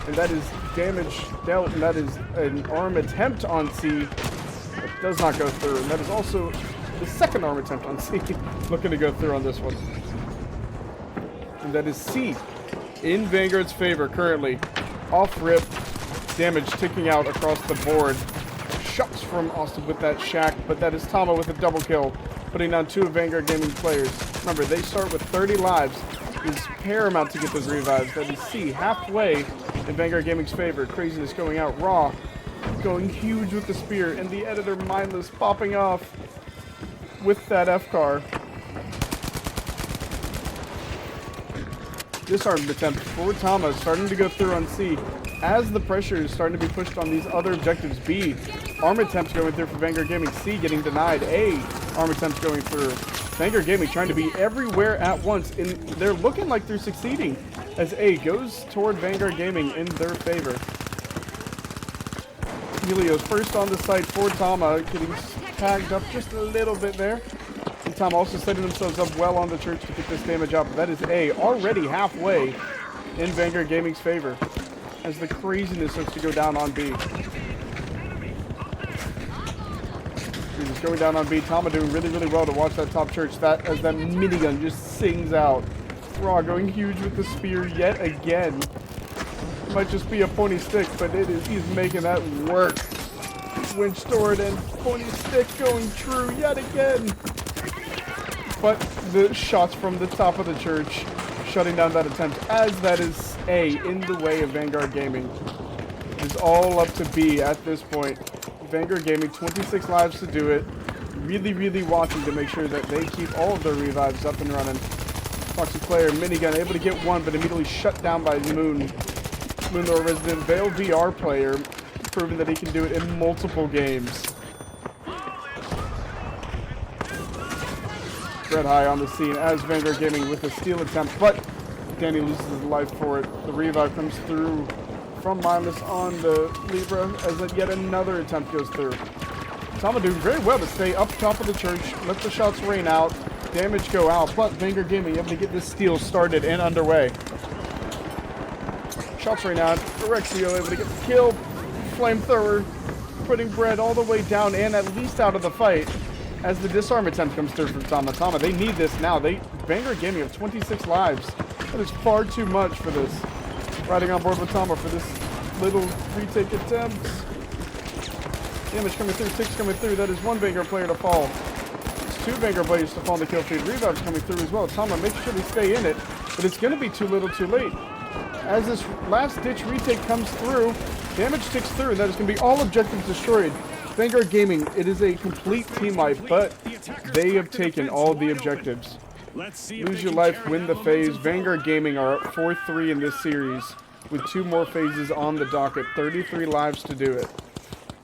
Speaker 3: And that is damage dealt, and that is an arm attempt on C. That does not go through. And that is also the second arm attempt on C. Looking to go through on this one. And that is C in Vanguard's favor currently. Off rip. Damage ticking out across the board. Shots from Austin with that shack, but that is Tama with a double kill, putting down 2 Vanguard Gaming players. Remember, they start with 30 lives. It is paramount to get those revives. That is C halfway in Vanguard Gaming's favor. Craziness going out. Raw going huge with the spear, and the editor mindless popping off with that F-car. Disarm attempt for TAMA starting to go through on C as the pressure is starting to be pushed on these other objectives. B, arm attempts going through for Vanguard Gaming. C getting denied. A, arm attempts going through. Vanguard Gaming trying to be everywhere at once, and they're looking like they're succeeding as A goes toward Vanguard Gaming in their favor. Helios first on the site for TAMA, getting tagged up just a little bit there. And TAMA also setting themselves up well on the church to get this damage out, but that is A, already halfway in Vanguard Gaming's favor as the craziness starts to go down on B. He's going down on B. TAMA doing really, really well to watch that top church. That as that minigun just sings out. Raw going huge with the spear yet again. Might just be a pointy stick, but it is. He's making that work. Winch stored and pointy stick going true yet again. But the shots from the top of the church shutting down that attempt, as that is A in the way of Vanguard Gaming. It's all up to B at this point. Vanguard Gaming, 26 lives to do it. Really, really watching to make sure that they keep all of their revives up and running. Foxy player, minigun, able to get one, but immediately shut down by Moon. Moonlore resident, Veil VR player, proving that he can do it in multiple games. Red High on the scene as Vanguard Gaming with a steal attempt, but Danny loses his life for it. The revive comes through from Mindless on the Libra as yet another attempt goes through. TAMA doing very well to stay up top of the church, let the shots rain out, damage go out, but Vanguard Gaming able to get this steal started and underway. Shots rain out, Orexio able to get the kill, flamethrower putting Bread all the way down and at least out of the fight as the disarm attempt comes through from TAMA. TAMA, they need this now. Vanguard Gaming have 26 lives. That is far too much for this. Riding on board with TAMA for this little retake attempt. Damage coming through, 6 coming through. That is one Vanguard player to fall. It's 2 Vanguard players to fall in the kill feed. Revives coming through as well. TAMA making sure they stay in it, but it's going to be too little too late. As this last ditch retake comes through, damage ticks through, and that is going to be all objectives destroyed. Vanguard Gaming, it is a complete team wipe, but they have taken all the objectives. Lose your life, win the phase. Vanguard Gaming are up 4-3 in this series with 2 more phases on the docket. 33 lives to do it.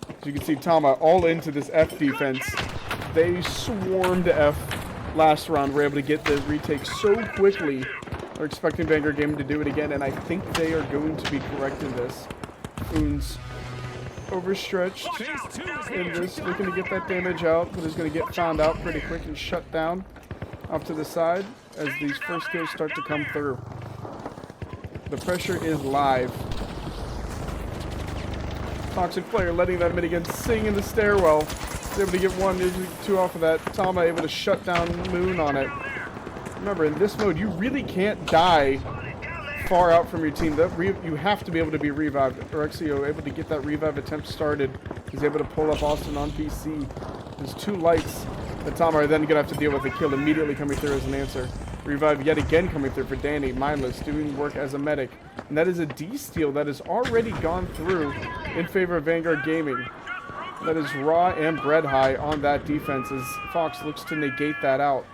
Speaker 3: As you can see, TAMA all into this F defense. They swarmed F last round. Were able to get the retake so quickly. They're expecting Vanguard Gaming to do it again, and I think they are going to be correct in this. Foons overstretched in this, looking to get that damage out, but is going to get found out pretty quick and shut down off to the side as these first kills start to come through. The pressure is live. Toxic player letting that minigun sing in the stairwell. He's able to get 1, usually 2 off of that. TAMA able to shut down Moon on it. Remember, in this mode, you really can't die far out from your team. You have to be able to be revived. Orexio able to get that revive attempt started. He's able to pull up Austin on PC. There's 2 lights that TAMA are then going to have to deal with. A kill immediately coming through as an answer. Revive yet again coming through for Danny. Mindless doing work as a medic. And that is a D-steal that has already gone through in favor of Vanguard Gaming. That is Raw and Bread High on that defense as Fox looks to negate that out.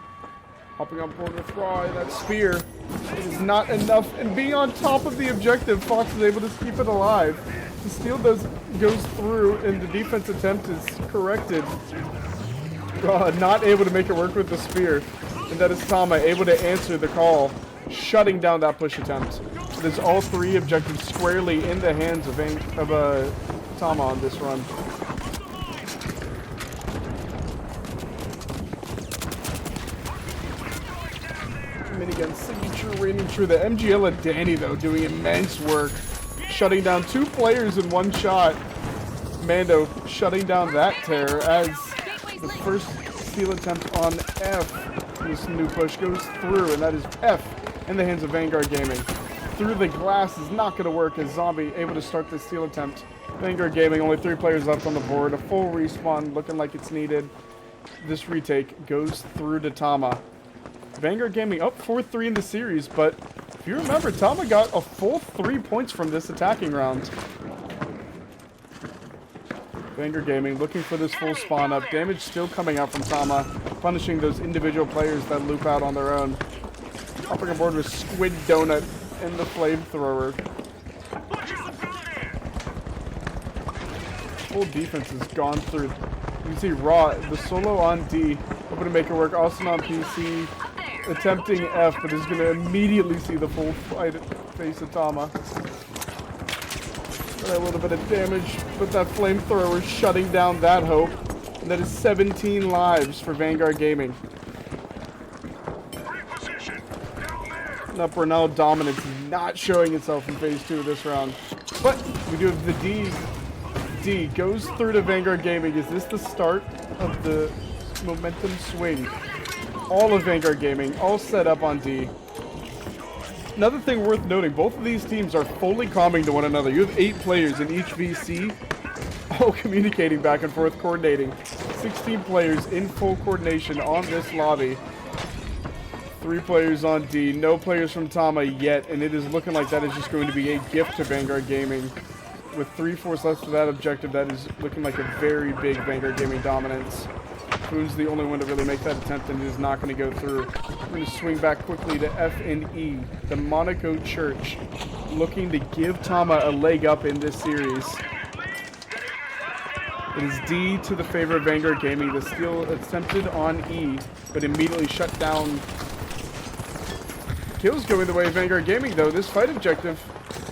Speaker 3: Hopping on board with Raw and that spear. It is not enough. And being on top of the objective, Fox is able to keep it alive. The steal goes through and the defense attempt is corrected. Raw not able to make it work with the spear. And that is TAMA able to answer the call, shutting down that push attempt. It is all 3 objectives squarely in the hands of TAMA on this run. Minigun signature raining true. The MGL and Danny, though, doing immense work. Shutting down 2 players in 1 shot. Mando shutting down that terror as the first steal attempt on F. This new push goes through, and that is F in the hands of Vanguard Gaming. Through the glass is not going to work as Zombie able to start this steal attempt. Vanguard Gaming, only 3 players left on the board. A full respawn looking like it's needed. This retake goes through to TAMA. Vanguard Gaming up 4-3 in the series, but if you remember, TAMA got a full 3 points from this attacking round. Vanguard Gaming looking for this full spawn up. Damage still coming out from TAMA, punishing those individual players that loop out on their own. Hopping aboard with Squid Donut and the flamethrower. Full defense has gone through. You can see Raw, the solo on D, hoping to make it work. Austin on PC, attempting F, but is going to immediately see the full fight face of TAMA. A little bit of damage, but that flamethrower is shutting down that hope. And that is 17 lives for Vanguard Gaming. Upper now dominance not showing itself in phase 2 of this round. But we do have the D. D goes through to Vanguard Gaming. Is this the start of the momentum swing? All of Vanguard Gaming, all set up on D. Another thing worth noting, both of these teams are fully calming to one another. You have 8 players in each VC, all communicating back and forth, coordinating. 16 players in full coordination on this lobby. 3 players on D, no players from TAMA yet, and it is looking like that is just going to be a gift to Vanguard Gaming. With 3/4 left to that objective, that is looking like a very big Vanguard Gaming dominance. Foon's the only one to really make that attempt, and it is not going to go through. We're going to swing back quickly to F and E. The Monaco Church looking to give TAMA a leg up in this series. It is D to the favor of Vanguard Gaming. The steal attempted on E, but immediately shut down. Kills going the way of Vanguard Gaming, though. This fight objective,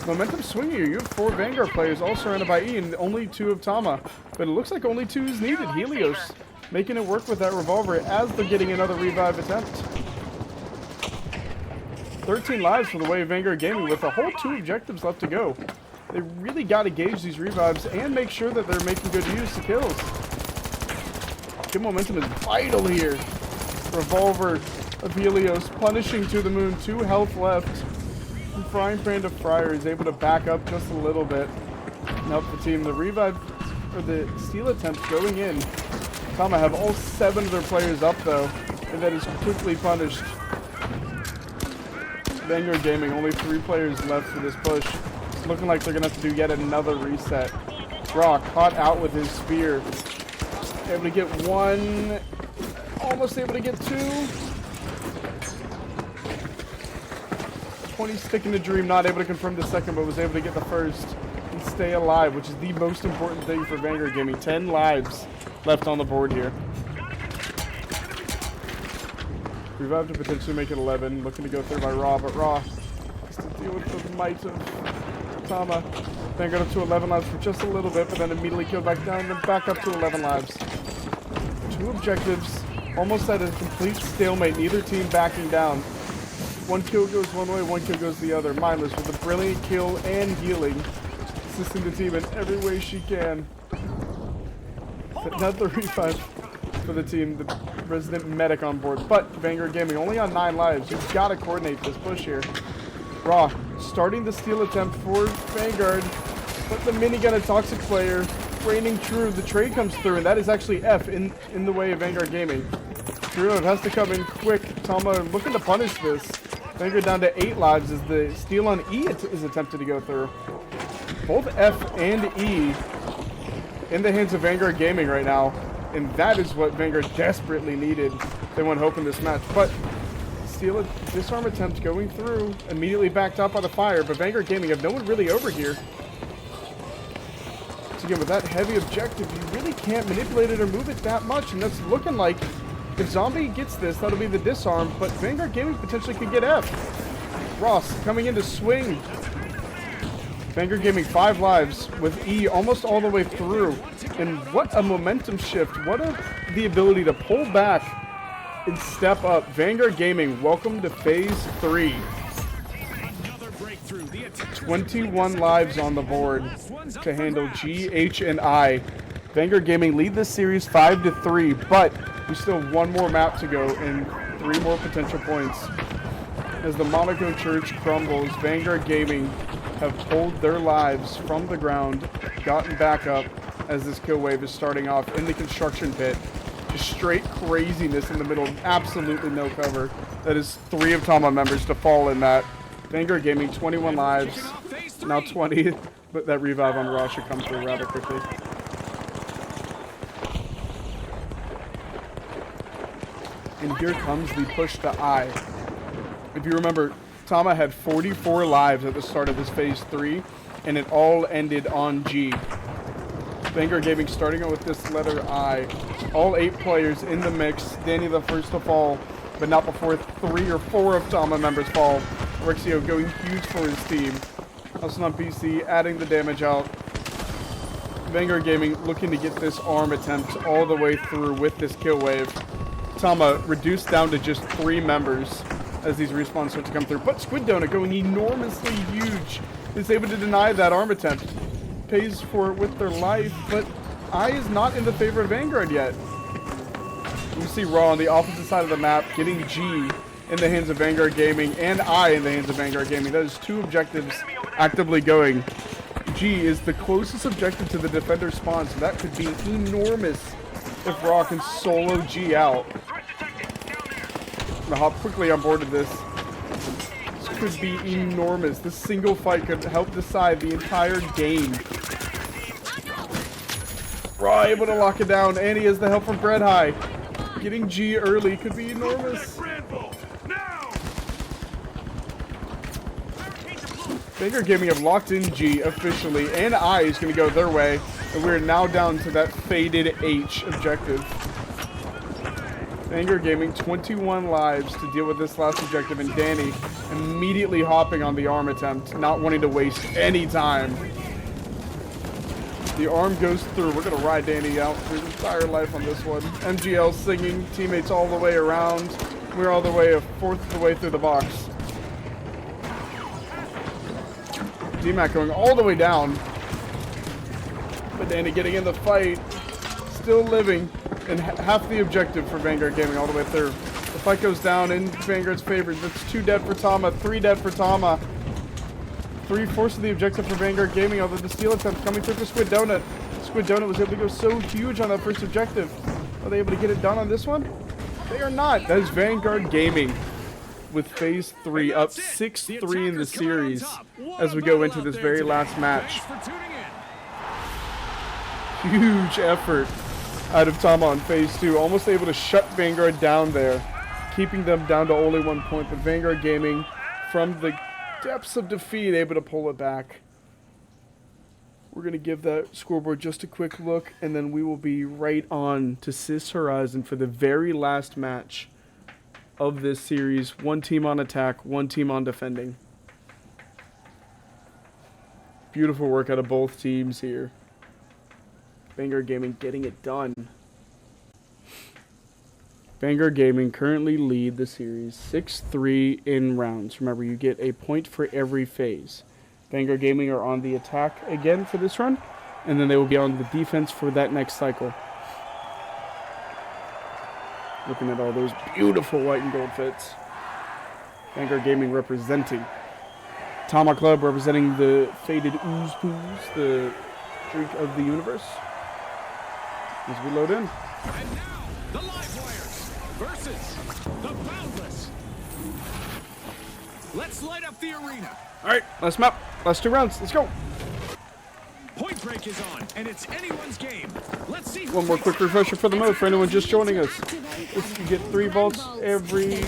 Speaker 3: momentum swing here. You have 4 Vanguard players all surrounded by E and only 2 of TAMA. But it looks like only 2 is needed. Helios making it work with that revolver as they're getting another revive attempt. 13 lives for the way of Vanguard Gaming with a whole 2 objectives left to go. They really got to gauge these revives and make sure that they're making good use of kills. Good momentum is vital here. Revolver of Helios punishing to the moon. 2 health left. From Frying Pan to Fryer is able to back up just a little bit and help the team. The revive, or the steal attempts going in. TAMA have all 7 of their players up though, and that is quickly punished. Vanguard Gaming, only 3 players left for this push. It's looking like they're going to have to do yet another reset. Raw caught out with his spear. Able to get 1, almost able to get 2. 20 sticking to dream, not able to confirm the second, but was able to get the first and stay alive, which is the most important thing for Vanguard Gaming. 10 lives left on the board here. Revive to potentially make it 11. Looking to go through by Raw, but Raw has to deal with the might of TAMA. Vanguard up to 11 lives for just a little bit, but then immediately killed back down, then back up to 11 lives. 2 objectives, almost at a complete stalemate. Neither team backing down. 1 kill goes one way, 1 kill goes the other. Mindless with a brilliant kill and healing, assisting the team in every way she can. Another revive for the team, the resident medic on board. But Vanguard Gaming only on 9 lives. You've got to coordinate this push here. Raw starting the steal attempt for Vanguard, but the minigun a toxic player reigning true. The trade comes through, and that is actually F in the way of Vanguard Gaming. True, it has to come in quick. TAMA looking to punish this. Vanguard down to 8 lives as the steal on E is attempted to go through. Both F and E in the hands of Vanguard Gaming right now, and that is what Vanguard desperately needed. They want hope in this match, but steal a disarm attempt going through, immediately backed up by the fire, but Vanguard Gaming have no one really over here. So again, with that heavy objective, you really can't manipulate it or move it that much, and that's looking like if Zombie gets this, that'll be the disarm, but Vanguard Gaming potentially could get F. Ross coming in to swing. Vanguard Gaming 5 lives with E almost all the way through. And what a momentum shift. What the ability to pull back and step up. Vanguard Gaming, welcome to Phase 3. 21 lives on the board to handle G, H, and I. Vanguard Gaming lead this series 5-3, but we still have 1 more map to go and 3 more potential points. As the Monaco Church crumbles, Vanguard Gaming have pulled their lives from the ground, gotten back up as this kill wave is starting off in the construction pit. Just straight craziness in the middle, absolutely no cover. That is 3 of TAMA members to fall in that. Vanguard Gaming 21 lives, now 20, but that revive on Raw should come through rather quickly. And here comes the push to I. If you remember, Tama had 44 lives at the start of this phase 3, and it all ended on G. Vanguard Gaming starting out with this letter I. All 8 players in the mix. Danny the first to fall, but not before 3 or 4 of Tama members fall. Rexio going huge for his team. Also on BC, adding the damage out. Vanguard Gaming looking to get this arm attempt all the way through with this kill wave. Tama reduced down to just 3 members as these respawns start to come through. But Squid Donut going enormously huge is able to deny that arm attempt. Pays for it with their life, but I is not in the favor of Vanguard yet. You see Raw on the opposite side of the map getting G in the hands of Vanguard Gaming and I in the hands of Vanguard Gaming. That is 2 objectives actively going. G is the closest objective to the defender spawn, so that could be enormous if Raw can solo G out. I'm gonna hop quickly on board of this. This could be enormous. This single fight could help decide the entire game. Raw able to lock it down, and he has the help from Bread High. Getting G early could be enormous. Vanguard Gaming have locked in G officially, and I is going to go their way, and we're now down to that faded H objective. Vanguard Gaming, 21 lives to deal with this last objective, and Danny immediately hopping on the arm attempt, not wanting to waste any time. The arm goes through. We're going to ride Danny out through his entire life on this one. MGL singing, teammates all the way around. We're all the way a fourth of the way through the box. DMAC going all the way down. But Danny getting in the fight. Still living. And half the objective for Vanguard Gaming all the way through. The fight goes down in Vanguard's favor. That's 2 dead for Tama, 3 dead for Tama. 3/4 of the objective for Vanguard Gaming, although the steal attempt coming through for Squid Donut. Squid Donut was able to go so huge on that first objective. Are they able to get it done on this one? They are not. That is Vanguard Gaming with phase 3 up 6-3 in the series as we go into this very last match. Huge effort out of Tama on phase 2, almost able to shut Vanguard down there, keeping them down to only 1 point, but Vanguard Gaming from the depths of defeat able to pull it back. We're going to give that scoreboard just a quick look, and then we will be right on to Sis Horizon for the very last match of this series. 1 team on attack, 1 team on defending. Beautiful work out of both teams here. Vanguard Gaming getting it done. Vanguard Gaming currently lead the series 6-3 in rounds. Remember, you get a point for every phase. Vanguard Gaming are on the attack again for this run, and then they will be on the defense for that next cycle. Looking at all those beautiful white and gold fits. Vanguard Gaming representing. Tama Club representing the faded ooze poos, the drink of the universe. As we load in.
Speaker 4: And now, the live wires versus the boundless. Let's light up the arena.
Speaker 3: All right, last map, last 2 rounds. Let's go.
Speaker 4: Point break is on, and it's anyone's game. Let's see.
Speaker 3: One more quick refresher for the mode for anyone just joining us. You get 3 vaults every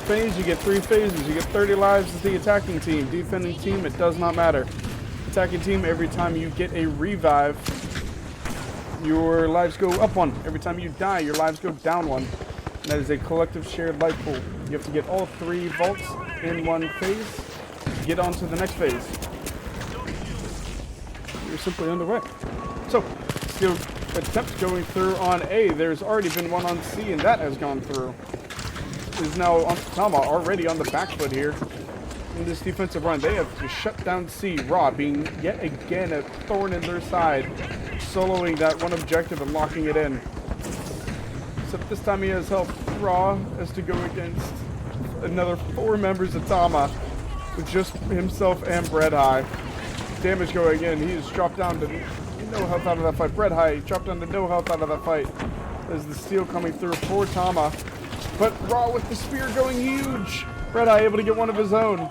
Speaker 3: phase. You get 3 phases. You get 30 lives as the attacking team. Defending team, it does not matter. Attacking team, every time you get a revive, your lives go up 1. Every time you die, your lives go down 1. And that is a collective shared life pool. You have to get all 3 vaults in 1 phase to get on to the next phase. You're simply underway. So, skill attempt going through on A. There's already been one on C, and that has gone through. Is now on Tama, already on the back foot here. In this defensive run, they have to shut down C. Raw being yet again a thorn in their side, soloing that one objective and locking it in. Except this time he has help. Raw has to go against another 4 members of Tama with just himself and Bread High. Damage going in. He is dropped down to no health out of that fight. Bread High dropped down to no health out of that fight. There's the steal coming through for Tama. But Raw with the spear going huge. Bread High able to get one of his own.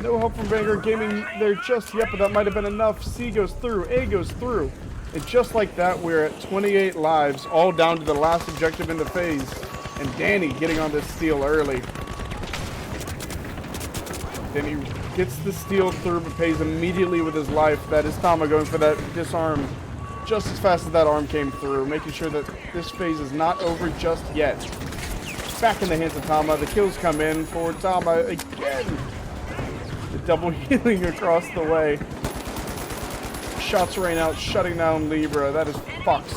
Speaker 3: No help from Vanguard Gaming there just yet, but that might have been enough. C goes through. A goes through. And just like that, we're at 28 lives, all down to the last objective in the phase. And Danny getting on this steal early. Then he gets the steal through, but pays immediately with his life. That is Tama going for that disarm just as fast as that arm came through, making sure that this phase is not over just yet. Back in the hands of Tama. The kills come in for Tama again. The double healing across the way. Shots rain out, shutting down Libra. That is Fox.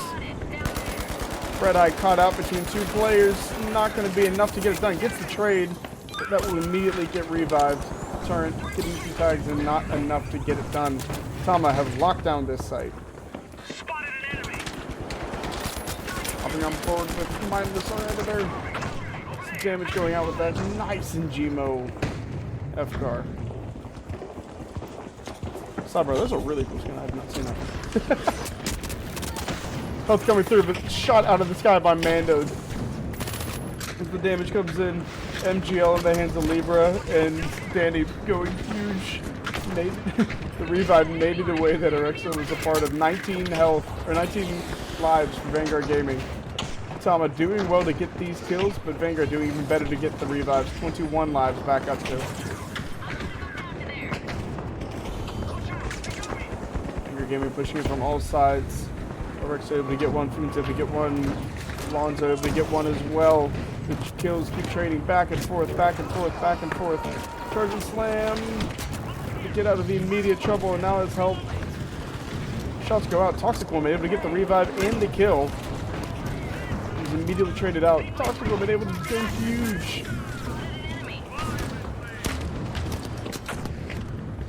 Speaker 3: Red Eye caught out between two players. Not going to be enough to get it done. Gets the trade, but that will immediately get revived. Turret getting two tags and not enough to get it done. Tama have locked down this site. Hopping on board with mindless over there. Some damage going out with that nice Njimo F-car. Stop, bro. That's a really cool skin. I have not seen that. Health coming through, but shot out of the sky by Mando. As the damage comes in, MGL in the hands of Libra, and Danny going huge. The revive made it away that Alexa was a part of 19 health, or 19 lives for Vanguard Gaming. Tama doing well to get these kills, but Vanguard doing even better to get the revives. 21 lives back up to. Vanguard Gaming pushing it from all sides. Alexa able to get one, Foon's able to get one, Lonzo able to get one as well. The kills keep trading back and forth, back and forth, back and forth. Charge and slam to get out of the immediate trouble, and now it's help. Shots go out. Toxic Woman able to get the revive and the kill. He's immediately traded out. Toxic Woman able to go huge.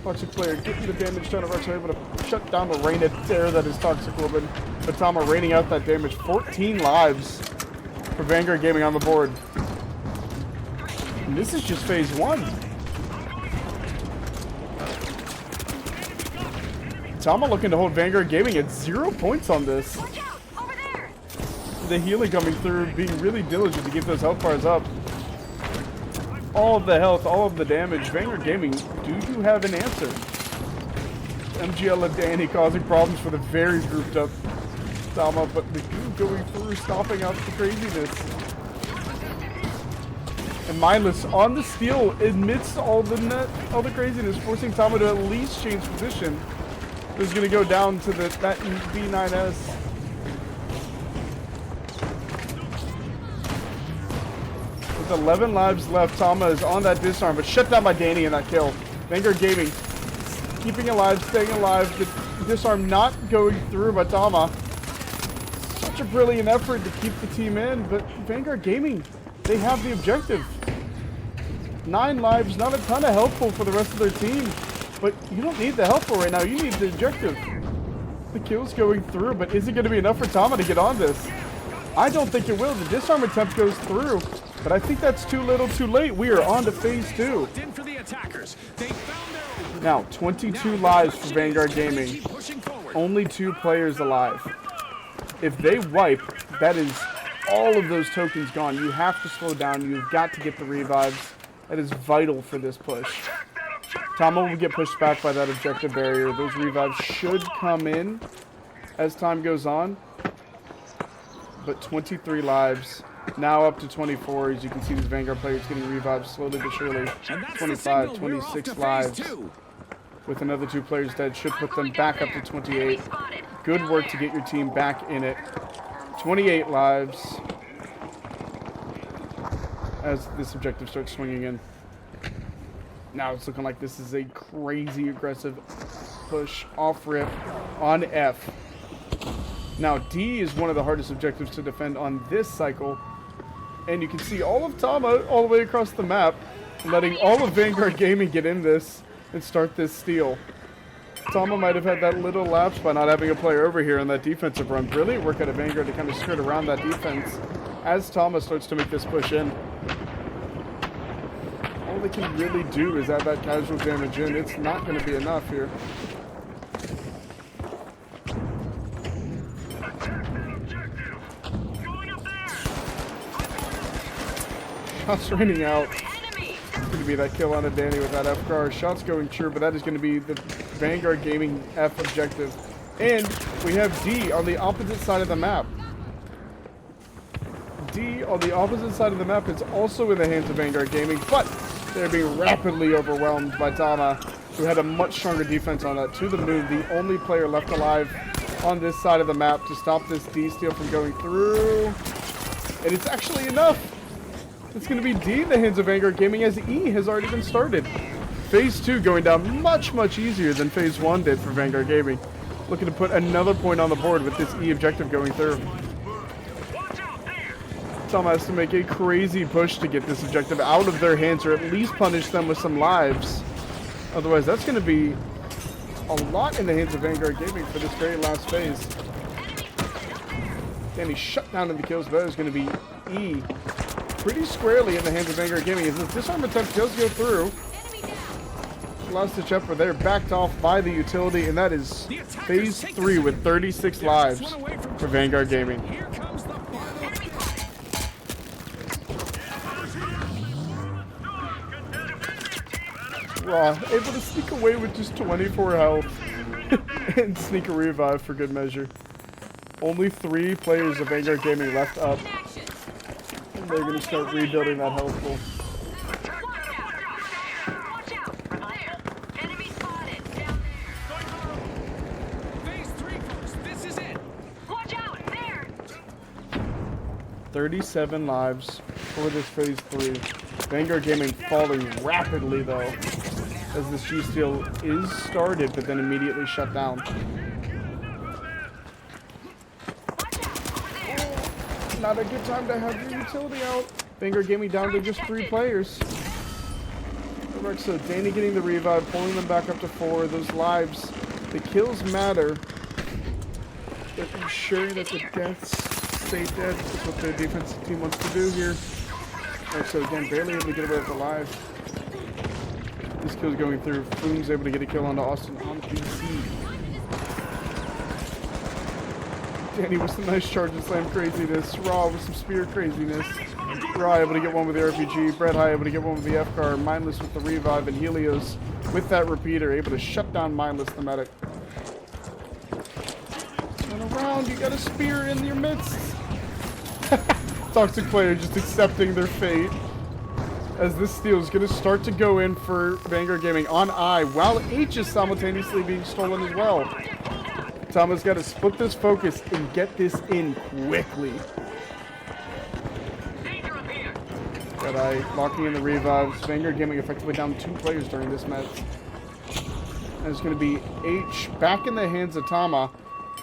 Speaker 3: Toxic player getting the damage done. Alexa able to shut down the rain of terror that is Toxic Woman. But Tama raining out that damage. 14 lives for Vanguard Gaming on the board. And this is just phase one. Tama looking to hold Vanguard Gaming at 0 points on this.
Speaker 2: Watch out! Over there!
Speaker 3: The healing coming through, being really diligent to get those health bars up. All of the health, all of the damage. Vanguard Gaming, do you have an answer? MGL and Danny causing problems for the very grouped up Tama, but the goo going through, stopping out the craziness. And Mindless on the steal amidst all the craziness, forcing Tama to at least change position. Is going to go down to that B9S. With 11 lives left, Tama is on that disarm, but shut down by Danny in that kill. Vanguard Gaming keeping alive, staying alive. The disarm not going through by Tama. Such a brilliant effort to keep the team in, but Vanguard Gaming, they have the objective. 9 lives, not a ton of helpful for the rest of their team. But you don't need the helpful right now. You need the objective. The kill's going through, but is it going to be enough for Tama to get on this? I don't think it will. The disarm attempt goes through, but I think that's too little too late. We are on to phase 2. Now, 22 lives for Vanguard Gaming. Only 2 players alive. If they wipe, that is all of those tokens gone. You have to slow down. You've got to get the revives. That is vital for this push. Tama will get pushed back by that objective barrier. Those revives should come in as time goes on. But 23 lives, now up to 24. As you can see, these Vanguard players getting revived slowly but surely. 25, 26 lives. With another 2 players dead, should put them back up to 28. Good work to get your team back in it. 28 lives as this objective starts swinging in. Now it's looking like this is a crazy aggressive push off rip on F. Now D is one of the hardest objectives to defend on this cycle. And you can see all of Tama all the way across the map, letting all of Vanguard Gaming get in this and start this steal. Tama might have had that little lapse by not having a player over here on that defensive run. Brilliant work out of Vanguard to kind of skirt around that defense as Tama starts to make this push in. All they can really do is add that casual damage in. It's not going to be enough here. Shots raining out. It's going to be that kill on a Danny with that F-car. Shots going true, but that is going to be the Vanguard Gaming F objective. And we have D on the opposite side of the map. D on the opposite side of the map is also in the hands of Vanguard Gaming, but They're being rapidly overwhelmed by TAMA, who had a much stronger defense on that. To the move, the only player left alive on this side of the map to stop this D steal from going through. And it's actually enough. It's going to be D in the hands of Vanguard Gaming as E has already been started. Phase 2 going down much, much easier than Phase 1 did for Vanguard Gaming. Looking to put another point on the board with this E objective going through. TAMA has to make a crazy push to get this objective out of their hands, or at least punish them with some lives. Otherwise, that's going to be a lot in the hands of Vanguard Gaming for this very last phase. Danny shut down in the kills, but it's going to be E pretty squarely in the hands of Vanguard Gaming as this disarm attempt does go through. Last ditch effort there, backed off by the utility, and that is phase 3 with 36 lives for Vanguard Gaming. Raw, able to sneak away with just 24 health and sneak a revive for good measure. Only 3 players of Vanguard Gaming left up. And they're going to start rebuilding that health pool.
Speaker 4: Phase 3 first. This is it.
Speaker 2: Watch out! There!
Speaker 3: 37 lives for this phase 3. Vanguard Gaming falling rapidly though, as this G steal is started but then immediately shut down. Not a good time to have your utility out. Vanguard Gaming down to just 3 players. So Danny getting the revive, pulling them back up to 4. Those lives, the kills matter, but ensuring that the deaths stay dead is what the defensive team wants to do here. So again, barely able to get away with the lives. This kill's going through. Foom's able to get a kill onto Austin on PC. Danny with some nice charge and slam craziness. Raw with some spear craziness. Raw able to get one with the RPG. Bread High able to get one with the FCAR. Mindless with the revive. And Helios with that repeater able to shut down Mindless the medic. Turn around. You got a spear in your midst. Toxic player just accepting their fate. As this steal is going to start to go in for Vanguard Gaming on I, while H is simultaneously being stolen as well. TAMA's got to split this focus and get this in quickly. Got I locking in the revives. Vanguard Gaming effectively down 2 players during this match. And it's going to be H back in the hands of TAMA,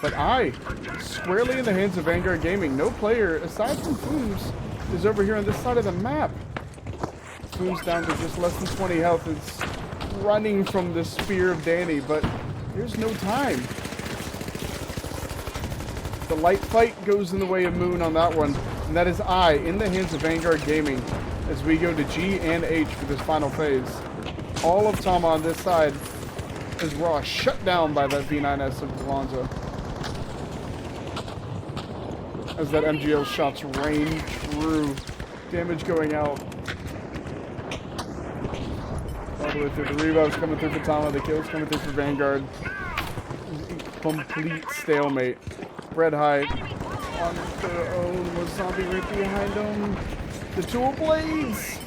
Speaker 3: but I squarely in the hands of Vanguard Gaming. No player, aside from Fooms, is over here on this side of the map. Fooms down to just less than 20 health. It's running from the spear of Danny, but there's no time. The light fight goes in the way of Moon on that one, and that is I in the hands of Vanguard Gaming as we go to G and H for this final phase. All of TAMA on this side is Raw shut down by that V9S of Alonzo. As that MGL shots rain through. Damage going out. All the way through. The revives coming through for TAMA. The kills coming through for Vanguard. Complete stalemate. Bread High on their own with Zombie right behind them. The Dual Blades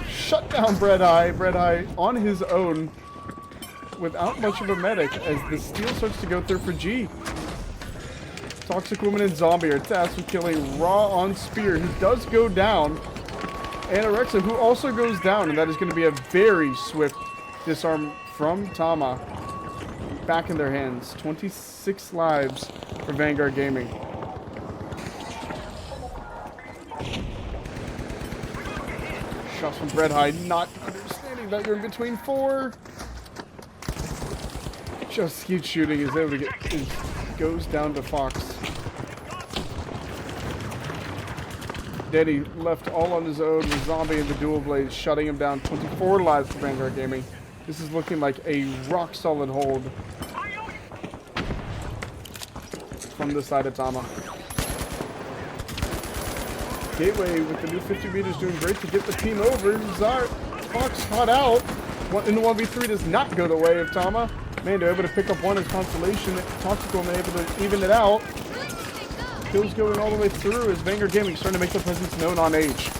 Speaker 3: shut down Bread High. Bread High on his own without much of a medic as the steal starts to go through for G. Toxic Woman and Zombie are tasked with killing Raw on Spear, who does go down, and Alexa, who also goes down, and that is going to be a very swift disarm from TAMA. Back in their hands. 26 lives for Vanguard Gaming. Shots from Bread High, not understanding that you're in between 4. Just keeps shooting, is able to get, goes down to Fox. Danny left all on his own with Zombie and the Dual Blades shutting him down. 24 lives for Vanguard Gaming. This is looking like a rock solid hold from the side of TAMA. Gateway with the new 50 meters doing great to get the team over. Fox caught out. In the 1v3 does not go the way of TAMA. Mando able to pick up one as Constellation. Toxical man able to even it out. Kills going all the way through as Vanguard Gaming starting to make their presence known on H.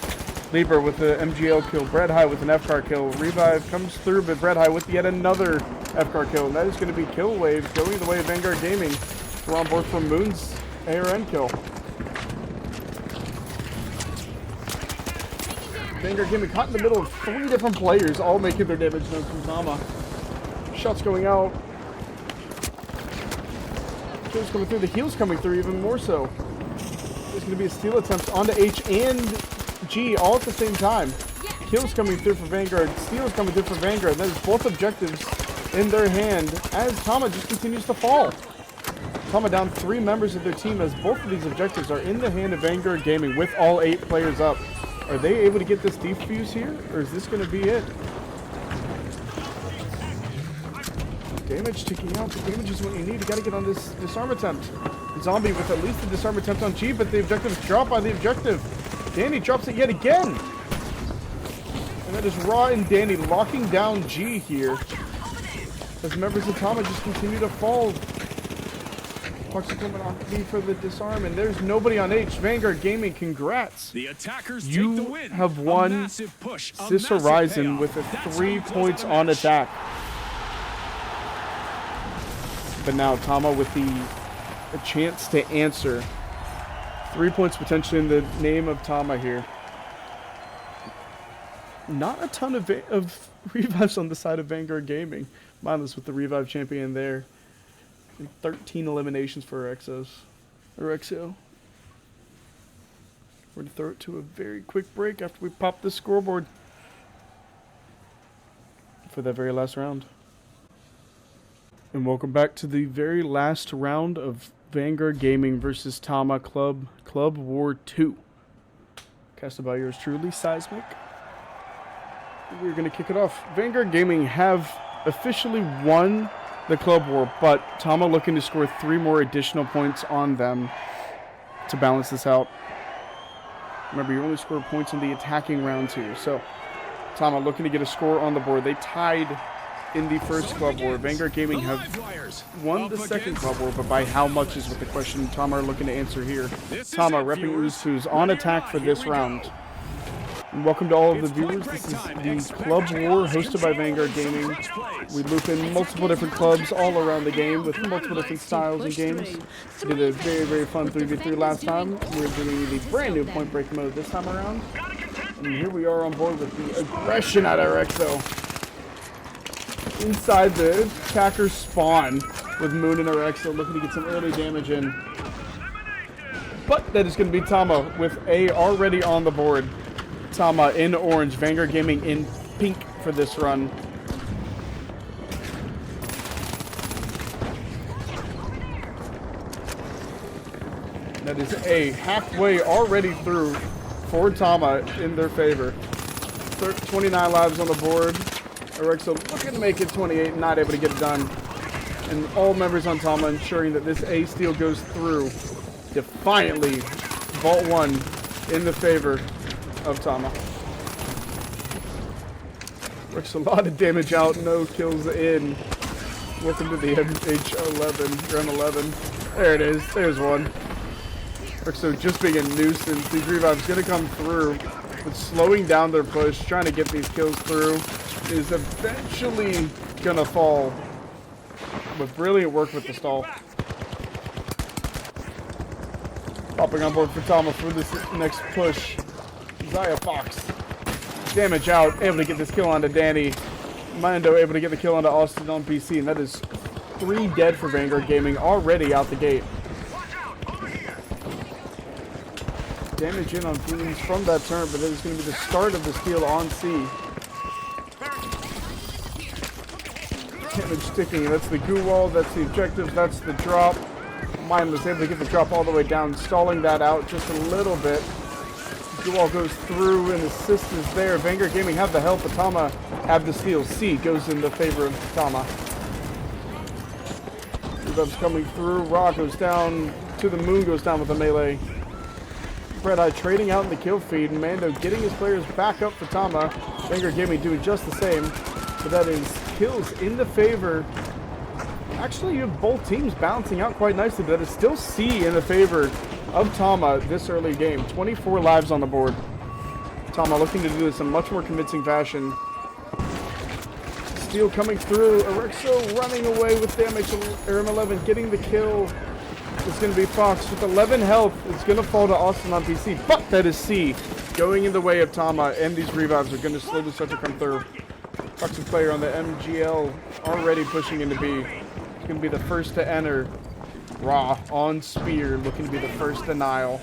Speaker 3: Lieber with the MGL kill. Bread High with an FCAR kill. Revive comes through, but Bread High with yet another FCAR kill. And that is going to be kill wave going the way of Vanguard Gaming. We're on board for Moon's ARN kill. Vanguard Gaming caught in the middle of 3 different players, all making their damage known from TAMA. Shots going out. Kills coming through. The heals coming through even more so. There's going to be a steal attempt onto H and G all at the same time. Kills coming through for Vanguard. Steals coming through for Vanguard. That is both objectives in their hand as TAMA just continues to fall. TAMA down 3 members of their team as both of these objectives are in the hand of Vanguard Gaming with all 8 players up. Are they able to get this defuse here, or is this going to be it? Damage ticking out. The damage is what you need. You got to get on this disarm attempt. Zombie with at least a disarm attempt on G, but the objective is dropped by the objective. Danny drops it yet again. And that is Raw and Danny locking down G here. As members of TAMA just continue to fall. Pucks are coming on B for the disarm, and there's nobody on H. Vanguard Gaming, congrats.
Speaker 4: The attackers
Speaker 3: You
Speaker 4: take the win.
Speaker 3: have won
Speaker 4: A massive push, a
Speaker 3: Cis
Speaker 4: massive
Speaker 3: Horizon
Speaker 4: payoff.
Speaker 3: with a
Speaker 4: That's
Speaker 3: 3
Speaker 4: how you close
Speaker 3: points
Speaker 4: out a
Speaker 3: on
Speaker 4: match.
Speaker 3: attack. But now TAMA with a chance to answer. 3 points potentially in the name of TAMA here. Not a ton of revives on the side of Vanguard Gaming. Mindless with the revive champion there. And 13 eliminations for Exo. We're going to throw it to a very quick break after we pop this scoreboard for that very last round. And welcome back to the very last round of Vanguard Gaming versus TAMA Club War 2. Casted by yours truly, Seismic. We're going to kick it off. Vanguard Gaming have officially won the Club War, but TAMA looking to score 3 more additional points on them to balance this out. Remember, you only score points in the attacking rounds here, so TAMA looking to get a score on the board. They tied in the first Club War. Vanguard Gaming have won the second Club War, but by how much is what the question TAMA are looking to answer here. TAMA repping Usu's on attack for this round. And welcome to all of the viewers. This is the Club War hosted by Vanguard Gaming. We loop in multiple different clubs all around the game with multiple different styles and games. We did a very, very fun 3v3 last time. We're doing the brand new Point Break mode this time around. And here we are on board with the aggression at our Exo. Inside the attacker spawn with Moon and our Exo looking to get some early damage in. But that is going to be TAMA with A already on the board. TAMA in orange, Vanguard Gaming in pink for this run. That is A halfway already through for TAMA in their favor. 29 lives on the board. Erexo looking to make it 28, not able to get it done. And all members on TAMA ensuring that this A steal goes through defiantly. Vault 1 in the favor of TAMA. Works a lot of damage out, no kills in. Welcome to the MH11, round 11. There it is, there's one. So just being a nuisance, these revives gonna come through, but slowing down their push, trying to get these kills through, is eventually gonna fall. But brilliant work with the stall. Popping on board for TAMA for this next push. Zaya Fox. Damage out, able to get this kill onto Danny. Mando able to get the kill onto Austin on PC, and that is 3 dead for Vanguard Gaming already out the gate. Damage in on Demons from that turn, but it is going to be the start of the steal on C. Damage sticking, that's the goo wall, that's the objective, that's the drop. Mindless able to get the drop all the way down, stalling that out just a little bit. Goo wall goes through and assist is there. Vanguard Gaming have the help, but TAMA have the steal. C goes in the favor of TAMA. Rebuff's coming through, Raw goes down to the Moon, goes down with the melee. Red Eye trading out in the kill feed, and Mando getting his players back up for TAMA. Vanguard Gaming doing just the same, but that is kills in the favor. Actually, you have both teams balancing out quite nicely, but that is still C in the favor of TAMA this early game. 24 lives on the board. TAMA looking to do this in much more convincing fashion. Steel coming through. Erexo running away with damage. RM11 getting the kill. It's going to be Fox with 11 health. It's going to fall to Austin on PC, but that is C going in the way of TAMA, and these revives are going to slowly start to come through. Toxic player on the MGL already pushing into B. It's going to be the first to enter. Raw on Spear, looking to be the first denial.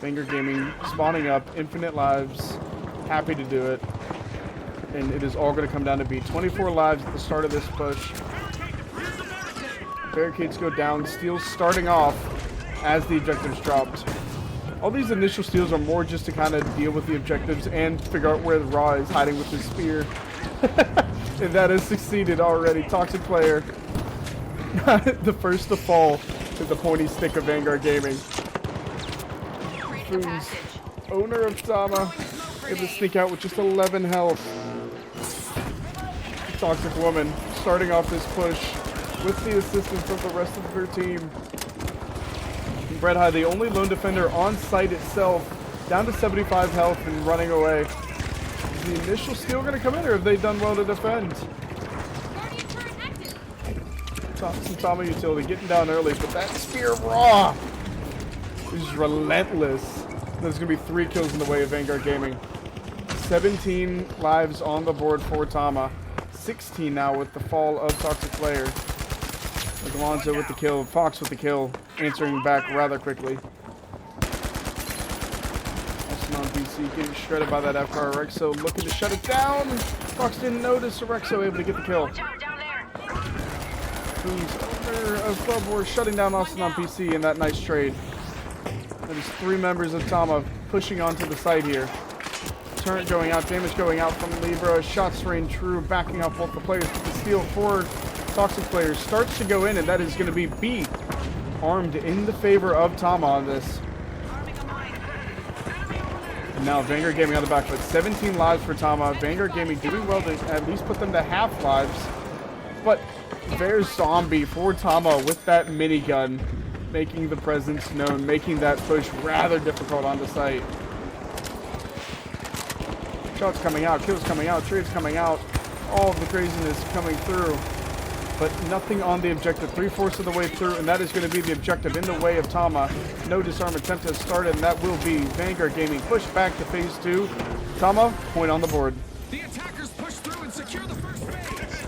Speaker 3: Vanguard Gaming spawning up, infinite lives, happy to do it. And it is all going to come down to B. 24 lives at the start of this push. Barricades go down, steals starting off as the objectives dropped. All these initial steals are more just to kind of deal with the objectives and figure out where the Raw is hiding with his spear. And that has succeeded already. Toxic player. The first to fall to the pointy stick of Vanguard Gaming. Foons, owner of TAMA, able to sneak out with just 11 health. Toxic woman starting off this push with the assistance of the rest of her team. Red High, the only lone defender on site itself, down to 75 health and running away. Is the initial steal going to come in, or have they done well to defend? Some TAMA utility getting down early, but that spear Raw is relentless. There's going to be 3 kills in the way of Vanguard Gaming. 17 lives on the board for TAMA. 16 now with the fall of Toxic Player. Alonzo with the kill, Fox with the kill, answering back rather quickly. Austin on BC getting shredded by that FR. Rexo looking to shut it down. Fox didn't notice, so Rexo able to get the kill. Who's owner of Club War shutting down Austin on PC in that nice trade. That is 3 members of TAMA pushing onto the site here. Turret going out, damage going out from Libra, shots rain true, backing up both the players with the steal forward. Toxic player starts to go in, and that is going to be B, armed in the favor of TAMA on this. And now Vanguard Gaming on the back foot. 17 lives for TAMA. Vanguard Gaming doing well to at least put them to half lives. But there's Zombie for TAMA with that minigun, making the presence known, making that push rather difficult on the site. Shots coming out, kills coming out, trades coming out, all of the craziness coming through. But nothing on the objective. 3/4 of the way through, and that is going to be the objective in the way of TAMA. No disarm attempt has started, and that will be Vanguard Gaming pushed back to phase 2. TAMA, point on the board.
Speaker 4: The attackers push through and secure the first phase.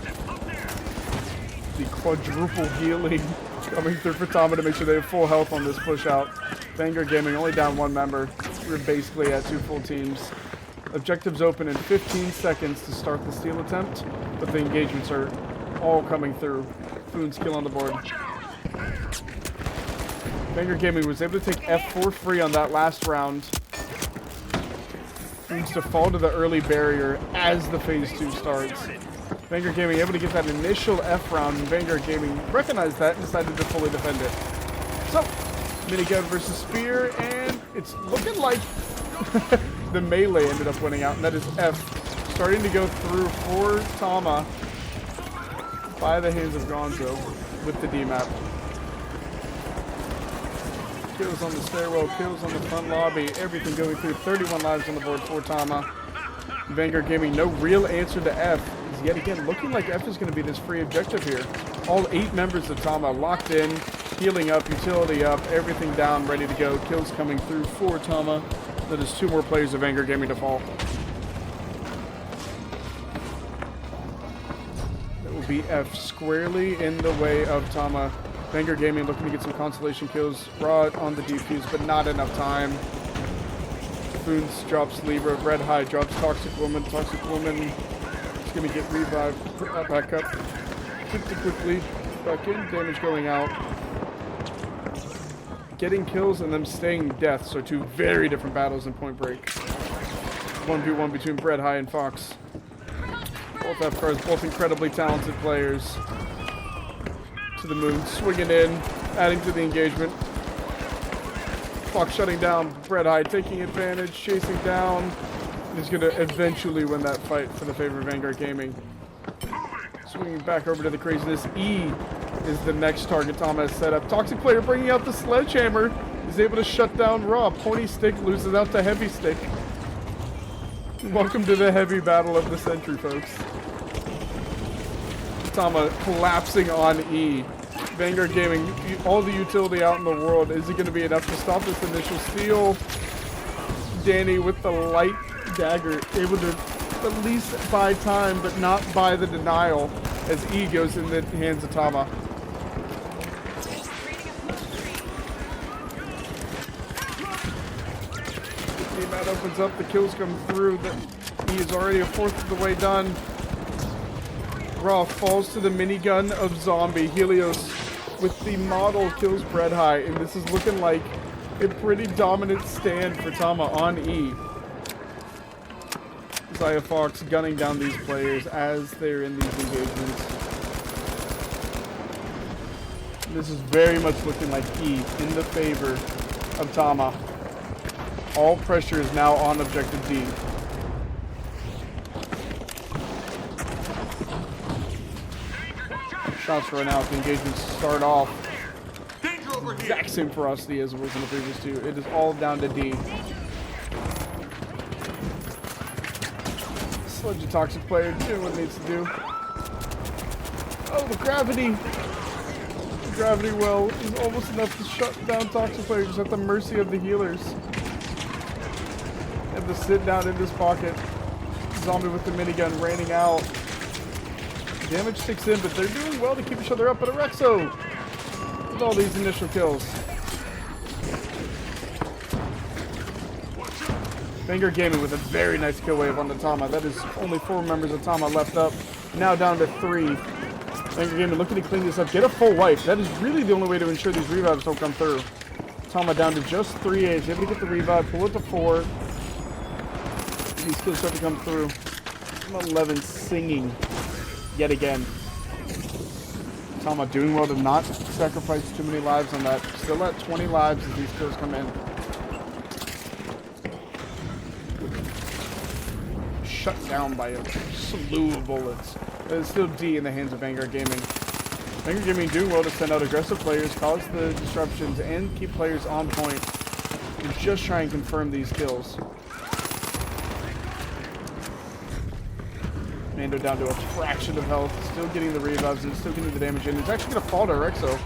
Speaker 3: The quadruple healing coming through for TAMA to make sure they have full health on this push out. Vanguard Gaming only down 1 member. We're basically at 2 full teams. Objectives open in 15 seconds to start the steal attempt, but the engagements are all coming through. Foon's kill on the board. Vanguard Gaming was able to take F4 free on that last round. Foon's to fall to the early barrier as the phase 2 starts. Vanguard Gaming able to get that initial F round, and Vanguard Gaming recognized that and decided to fully defend it. So, minigun versus spear, and it's looking like the melee ended up winning out, and that is F. Starting to go through for TAMA by the hands of Gonzo with the D-map. Kills on the stairwell, kills on the front lobby, everything going through. 31 lives on the board for TAMA. Vanguard Gaming, no real answer to F. Is yet again looking like F is going to be this free objective here. All 8 members of TAMA locked in, healing up, utility up, everything down, ready to go. Kills coming through for TAMA. That is 2 more players of Vanguard Gaming to fall. Be F squarely in the way of TAMA. Vanguard Gaming looking to get some consolation kills. Raw on the defuse, but not enough time. Foons drops Libra. Red High drops Toxic Woman. Toxic Woman is going to get revived. Put that back up. Quickly. Back in. Damage going out. Getting kills and them staying death. So 2 very different battles in Point Break. 1v1 between Red High and Fox. Both F-Cars, both incredibly talented players. To the moon, swinging in, adding to the engagement. Fox shutting down Red High, taking advantage, chasing down. He's going to eventually win that fight for the favor of Vanguard Gaming. Swinging back over to the craziness. E is the next target TAMA has set up. Toxic player bringing out the sledgehammer. Is able to shut down Raw. Pony Stick loses out to Heavy Stick. Welcome to the heavy battle of the century, folks. Tama collapsing on E. Vanguard Gaming, all the utility out in the world. Is it going to be enough to stop this initial steal? Danny with the light dagger, able to at least buy time, but not buy the denial as E goes in the hands of Tama. That opens up, the kills come through. He is already a fourth of the way done. Raw falls to the minigun of Zombie. Helios with the model kills Bread High, and this is looking like a pretty dominant stand for Tama on E. Zaya Fox gunning down these players as they're in these engagements. This is very much looking like E in the favor of Tama. All pressure is now on objective D. Shots run out. The engagements start off. Exact same ferocity as it was in the previous two. It is all down to D. Sludgy Toxic player doing what it needs to do. Oh, the gravity! The gravity well is almost enough to shut down Toxic player, just at the mercy of the healers. Have to sit down in this pocket. Zombie with the minigun raining out. Damage sticks in, but they're doing well to keep each other up. But Arexo with all these initial kills. Vanguard Gaming with a very nice kill wave on the Tama. That is only 4 members of Tama left up. Now down to 3. Vanguard Gaming looking to clean this up. Get a full wipe. That is really the only way to ensure these revives don't come through. Tama down to just 3 A's. Able to get the revive. Pull it to 4. These kills start to come through. 11 singing yet again. Tama doing well to not sacrifice too many lives on that. Still at 20 lives as these kills come in. Shut down by a slew of bullets. It's still D in the hands of Vanguard Gaming. Vanguard Gaming doing well to send out aggressive players, cause the disruptions, and keep players on point. And just try and confirm these kills. Mando down to a fraction of health, still getting the revives and still getting the damage in. It's actually going to fall to Rexo,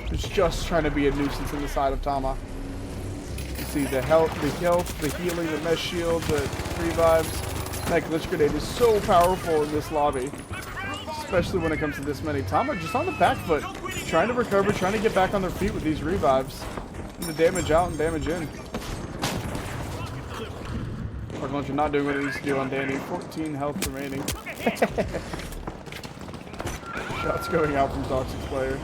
Speaker 3: who's just trying to be a nuisance in the side of Tama. You see the health, the healing, the mesh shield, the revives. That glitch grenade is so powerful in this lobby, especially when it comes to this many. Tama just on the back foot, trying to recover, trying to get back on their feet with these revives. And the damage out and damage in. Rocket Launcher not doing what it needs to do on Danny. 14 health remaining. Shots going out from Toxic player.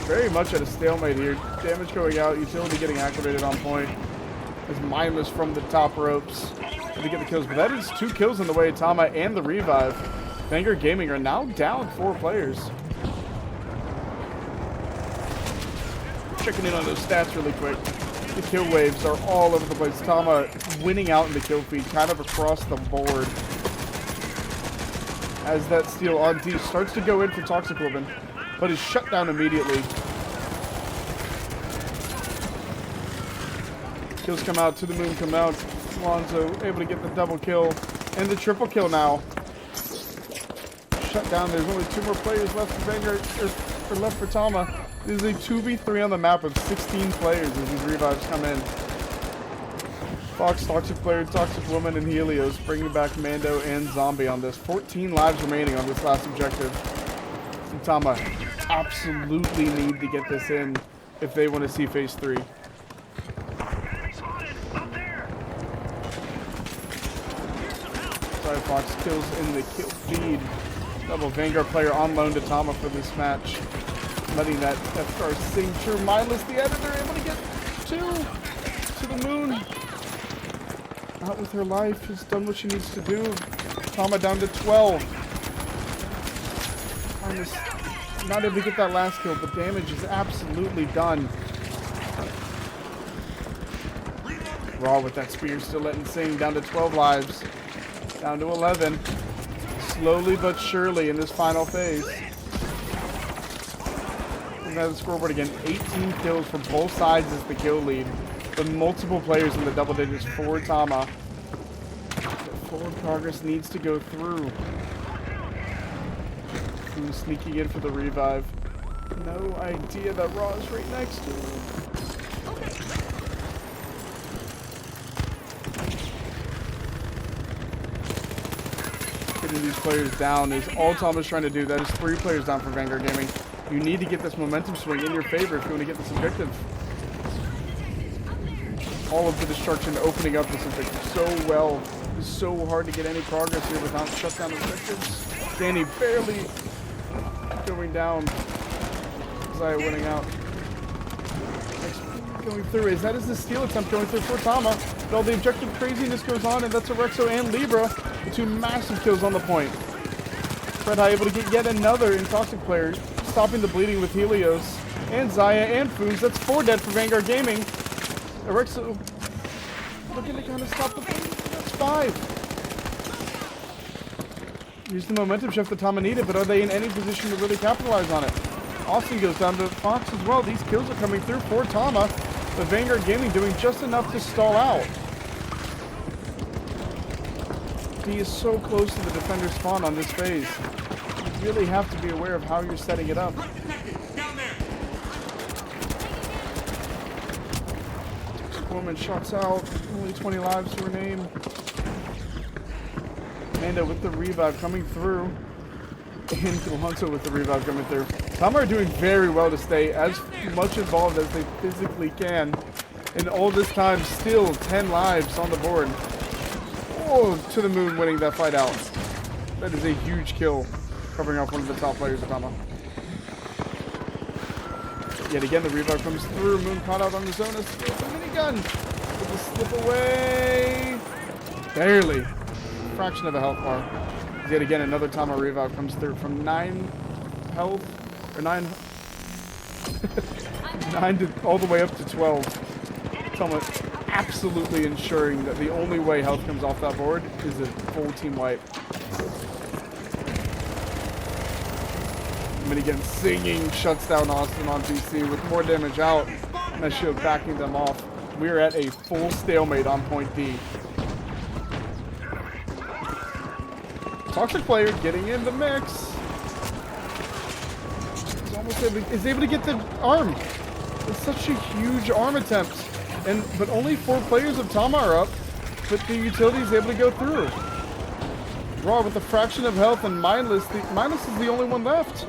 Speaker 3: Very much at a stalemate here. Damage going out, utility getting activated on point. As Mimas from the top ropes to get the kills. But that is 2 kills in the way of Tama and the revive. Vanguard Gaming are now down 4 players. Checking in on those stats really quick. The kill waves are all over the place. Tama winning out in the kill feed, kind of across the board. As that steal on D starts to go in for Toxic Woman, but is shut down immediately. Kills come out, to the moon come out. Lonzo able to get the double kill and the triple kill now. Shut down. There's only 2 more players left for Vanguard, or left for Tama. This is a 2v3 on the map of 16 players as these revives come in. Fox, Toxic player, Toxic Woman, and Helios bringing back Mando and Zombie on this. 14 lives remaining on this last objective. And Tama absolutely need to get this in if they want to see phase 3. Sorry, Fox kills in the kill feed. Double Vanguard player on loan to Tama for this match. Letting that FR signature. Mindless, the editor, able to get 2 to the moon. Not with her life. Has done what she needs to do. Tama down to 12. Mindless not able to get that last kill, but damage is absolutely done. Raw with that spear, still letting sing. Down to 12 lives. Down to 11. Slowly but surely in this final phase. Looking at the scoreboard again, 18 kills for both sides is the kill lead. but multiple players in the double digits for TAMA. The forward progress needs to go through. Who's sneaking in for the revive? No idea that Raw is right next to him. Getting these players down is all TAMA's trying to do. That is 3 players down for Vanguard Gaming. You need to get this momentum swing in your favor if you want to get this objective. All of the destruction opening up this objective so well. It's so hard to get any progress here without shutdown objectives. Danny barely going down. Zaya winning out. Going through. Is that is the steal attempt going through for TAMA. But all the objective craziness goes on, and that's Arexo and Libra. The 2 massive kills on the point. Fred High able to get yet another Intoxic player, stopping the bleeding with Helios. And Zaya and Foos. That's 4 dead for Vanguard Gaming. Arexo looking to kind of stop the bleeding. That's 5. Here's the momentum shift that TAMA needed, but are they in any position to really capitalize on it? Austin goes down to Fox as well. These kills are coming through for TAMA, but Vanguard Gaming doing just enough to stall out. He is so close to the defender spawn on this phase. You really have to be aware of how you're setting it up. Woman shots out. Only 20 lives to her name. Amanda with the revive coming through. And Alonso with the revive coming through. TAMA are doing very well to stay as much involved as they physically can. And all this time, still 10 lives on the board. Oh, to the moon winning that fight out. That is a huge kill, covering off one of the top players of TAMA. Yet again, the revive comes through. Moon caught out on the zone. It's the minigun. With the slip away. Barely. Fraction of a health bar. Yet again, another TAMA revive comes through from 9 health. Or 9. 9 to all the way up to 12. TAMA absolutely ensuring that the only way health comes off that board is a full team wipe. Minigun singing shuts down Austin on PC with more damage out. And that shield backing them off. We're at a full stalemate on point B. Toxic player getting in the mix. He's almost able to get the arm. It's such a huge arm attempt. But only 4 players of TAMA are up. But the utility is able to go through. Raw with a fraction of health and Mindless. Mindless is the only one left.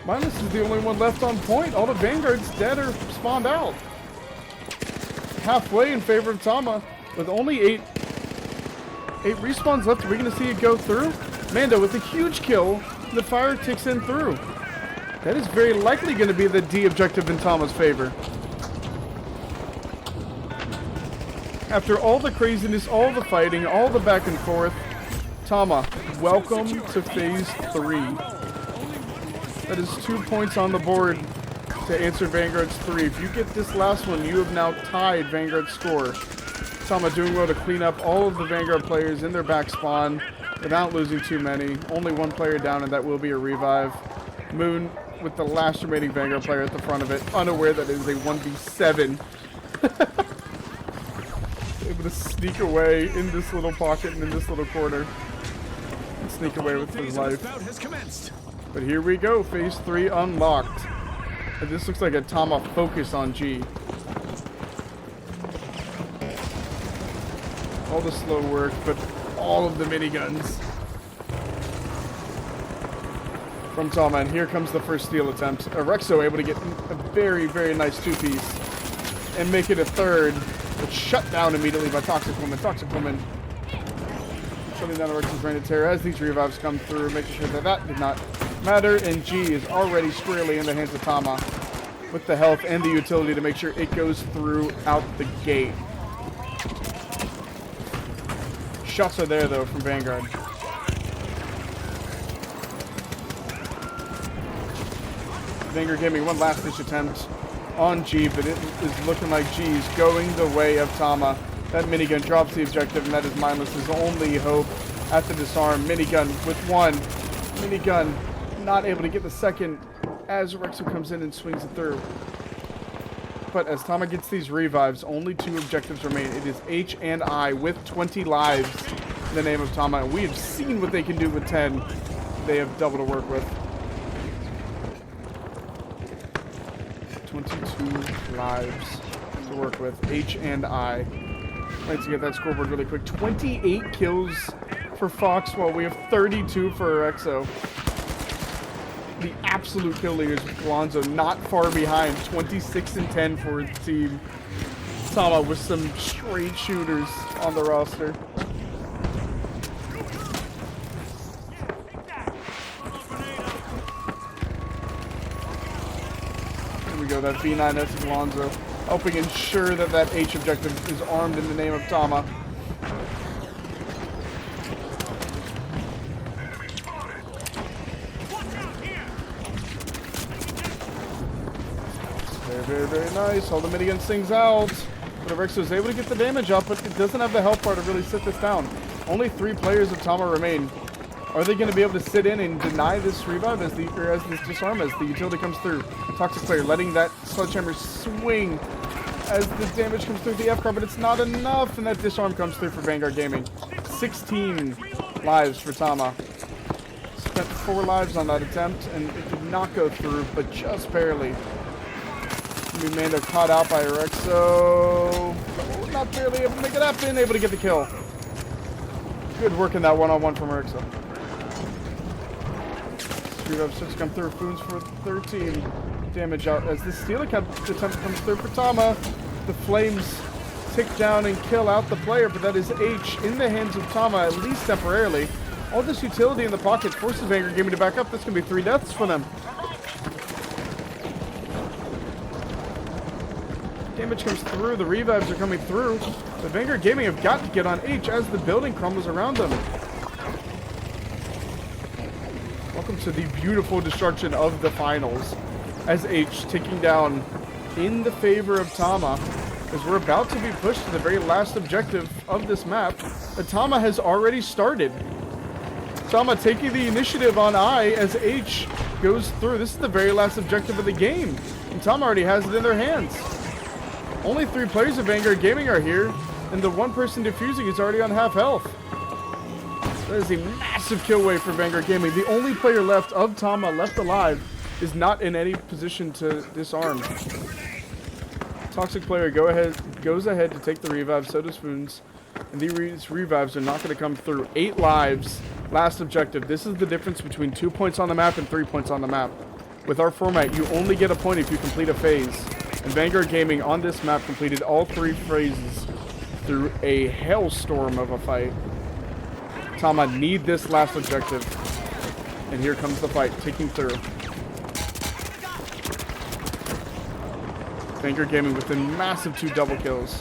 Speaker 3: Mindless is the only one left on point. All the Vanguards dead or spawned out. Halfway in favor of TAMA with only 8 respawns left. Are we going to see it go through? Mando with a huge kill. The fire ticks in through. That is very likely going to be the D objective in TAMA's favor. After all the craziness, all the fighting, all the back and forth, TAMA, welcome to phase 3. That is 2 points on the board to answer Vanguard's 3. If you get this last one, you have now tied Vanguard's score. TAMA doing well to clean up all of the Vanguard players in their back spawn without losing too many. Only 1 player down, and that will be a revive. Moon with the last remaining Vanguard player at the front of it, unaware that it is a 1v7. Able to sneak away in this little pocket and in this little corner. And sneak away with his life. But here we go, phase 3 unlocked. And this looks like a TAMA focus on G. All the slow work, but all of the miniguns from TAMA. And here comes the first steal attempt. Arexo able to get a very, very nice 2-piece and make it a 3rd. But shut down immediately by Toxic Woman. Toxic Woman shutting down Arexo's reign of terror as these revives come through, making sure that that did not matter. And G is already squarely in the hands of TAMA with the health and the utility to make sure it goes through out the gate. Shots are there, though, from Vanguard. Vanguard Gaming, one last-ditch attempt on G, but it is looking like G is going the way of TAMA. That minigun drops the objective, and that is Mindless's only hope at the disarm. Minigun with 1. Minigun not able to get the second as Arexo comes in and swings it through. but as Tama gets these revives, only 2 objectives remain. It is H and I with 20 lives in the name of Tama. And we have seen what they can do with 10. They have double to work with. 22 lives to work with. H and I. Let's get that scoreboard really quick. 28 kills for Fox, while we have 32 for Exo. The absolute kill leaders with Galonzo not far behind. 26 and 10 for the team. Tama with some straight shooters on the roster. Here we go, that V9S Galonzo, helping ensure that that H objective is armed in the name of Tama. Very, very nice. All the minigun sings out. But Rexo is able to get the damage up, but it doesn't have the health bar to really sit this down. Only 3 players of Tama remain. Are they going to be able to sit in and deny this revive as this disarm as the utility comes through? Toxic player letting that sledgehammer swing as the damage comes through the F car, but it's not enough, and that disarm comes through for Vanguard Gaming. 16 lives for Tama. Spent 4 lives on that attempt, and it did not go through, but just barely. Mando caught out by Rexo. Not barely able to make it happen, able to get the kill. Good work in that one-on-one from Rexo. Revive starts to come through. Foons for 13 damage out as the steal attempt comes through for Tama. The flames tick down and kill out the player, but that is H in the hands of Tama, at least temporarily. All this utility in the pocket forces Vanguard Gaming to back up. That's going to be 3 deaths for them. Damage comes through, the revives are coming through. The Vanguard Gaming have got to get on H as the building crumbles around them. Welcome to the beautiful destruction of the finals as H taking down in the favor of Tama as we're about to be pushed to the very last objective of this map. But Tama has already started. Tama taking the initiative on I as H goes through. This is the very last objective of the game, and Tama already has it in their hands. Only 3 players of Vanguard Gaming are here, and the 1 person defusing is already on half health. That is a massive kill wave for Vanguard Gaming. The only player left of Tama left alive is not in any position to disarm. Toxic player goes ahead to take the revive, so does Foons. And these revives are not going to come through. 8 lives, last objective. This is the difference between 2 points on the map and 3 points on the map. With our format, you only get a point if you complete a phase. And Vanguard Gaming on this map completed all 3 phases through a hellstorm of a fight. Tama need this last objective. And here comes the fight, ticking through. Vanguard Gaming with a massive 2 double kills.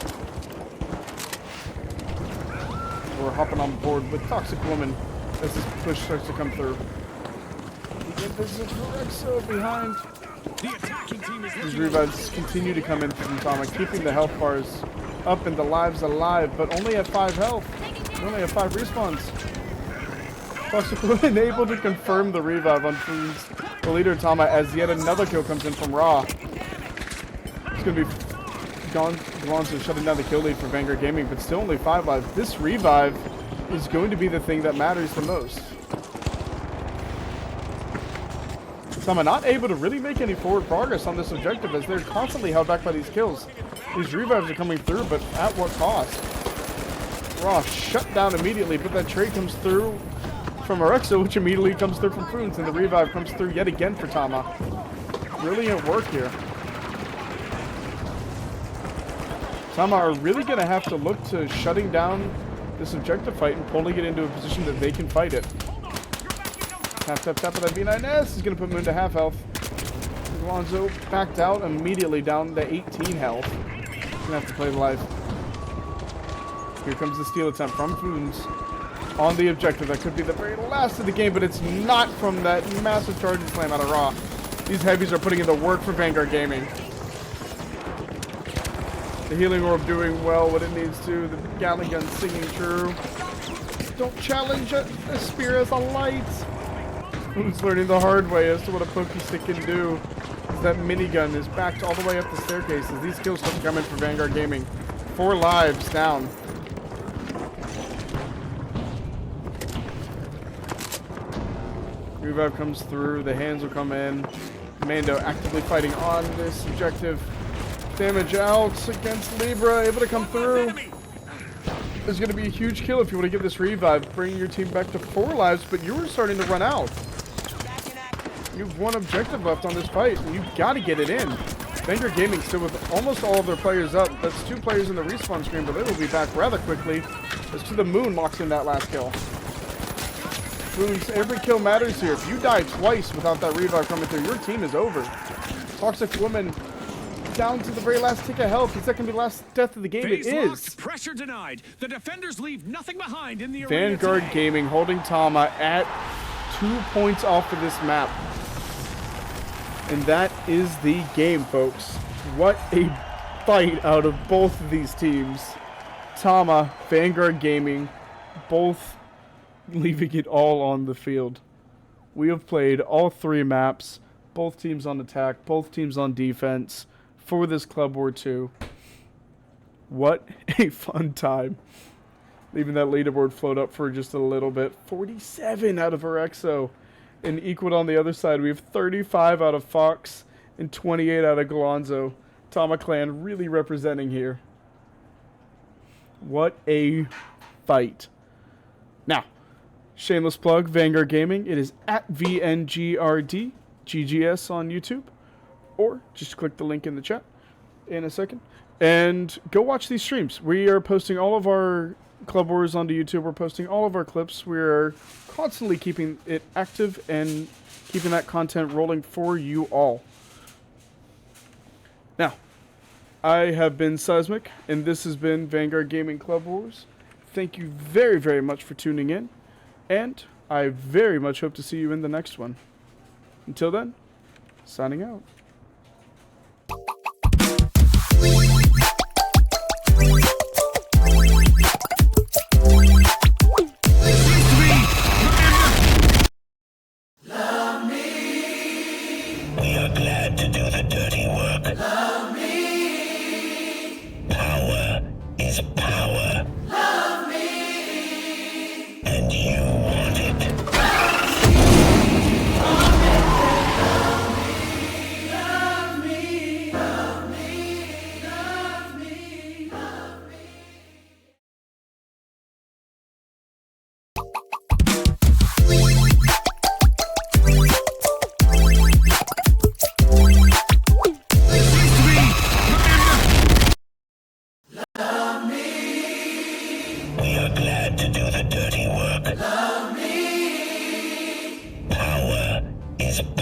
Speaker 3: We're hopping on board with Toxic Woman as this push starts to come through. We get this Rexo behind. These revives continue to come in from Tama, keeping the health bars up and the lives alive, but only at 5 health. We only have 5 respawns. Toxic Woman able to confirm the revive on Foons, the leader Tama, as yet another kill comes in from Raw. It's going to be Galonzo shutting down the kill lead for Vanguard Gaming, but still only 5 lives. This revive is going to be the thing that matters the most. Tama not able to really make any forward progress on this objective as they're constantly held back by these kills. These revives are coming through, but at what cost? Raw shut down immediately, but that trade comes through from Rexo, which immediately comes through from Foons, and the revive comes through yet again for Tama. Brilliant work here. Tama are really going to have to look to shutting down this objective fight and pulling it into a position that they can fight it. Tap, tap, tap with that V9S is going to put Moon to half health. Galonzo backed out immediately down to 18 health. Going to have to play life. Here comes the steal attempt from Foons on the objective. That could be the very last of the game, but it's not from that massive charge and slam out of Raw. These heavies are putting in the work for Vanguard Gaming. The healing orb doing well what it needs to. The Gatling gun singing true. Don't challenge a spear as a light. Who's learning the hard way as to what a pokey stick can do. that minigun is backed all the way up the staircase as these kills start coming for Vanguard Gaming. 4 lives down. Revive comes through, the hands will come in. Mando actively fighting on this objective. Damage out against Libra, able to come through. There's going to be a huge kill if you want to get this revive, bringing your team back to 4 lives, but you were starting to run out. You have 1 objective left on this fight, and you've got to get it in. Vanguard Gaming still with almost all of their players up. That's 2 players in the respawn screen, but they will be back rather quickly as To The Moon locks in that last kill. Moon's every kill matters here. If you die twice without that revive coming through, your team is over. Toxic Woman down to the very last tick of health. Is that going to be the last death of the game?
Speaker 4: Phase
Speaker 3: It
Speaker 4: locked,
Speaker 3: is.
Speaker 4: pressure denied. The defenders leave nothing behind in the arena
Speaker 3: Vanguard
Speaker 4: today.
Speaker 3: Gaming holding Tama at 2 points off of this map. And that is the game, folks. What a fight out of both of these teams. Tama, Vanguard Gaming, both leaving it all on the field. We have played all 3 maps, both teams on attack, both teams on defense for this Club War 2. What a fun time. Leaving that leaderboard float up for just a little bit. 47 out of our EXO. And equal on the other side, we have 35 out of Fox and 28 out of Galonzo. Tama Clan really representing here. What a fight. Now, shameless plug, Vanguard Gaming. It is at VNGRD GGS on YouTube. Or just click the link in the chat in a second. And go watch these streams. We are posting all of our Club Wars onto YouTube. We're posting all of our clips. We're constantly keeping it active and keeping that content rolling for you all. Now, I have been Seismic, and this has been Vanguard Gaming Club Wars. Thank you very, very much for tuning in, and I very much hope to see you in the next one. Until then, signing out.
Speaker 1: We are glad to do the dirty work.
Speaker 2: Love me.
Speaker 1: Power is power.
Speaker 2: Love me.
Speaker 1: And you want it.
Speaker 2: Love me. Love me. Love me. Love me.
Speaker 1: We are glad to do the dirty work.
Speaker 2: Love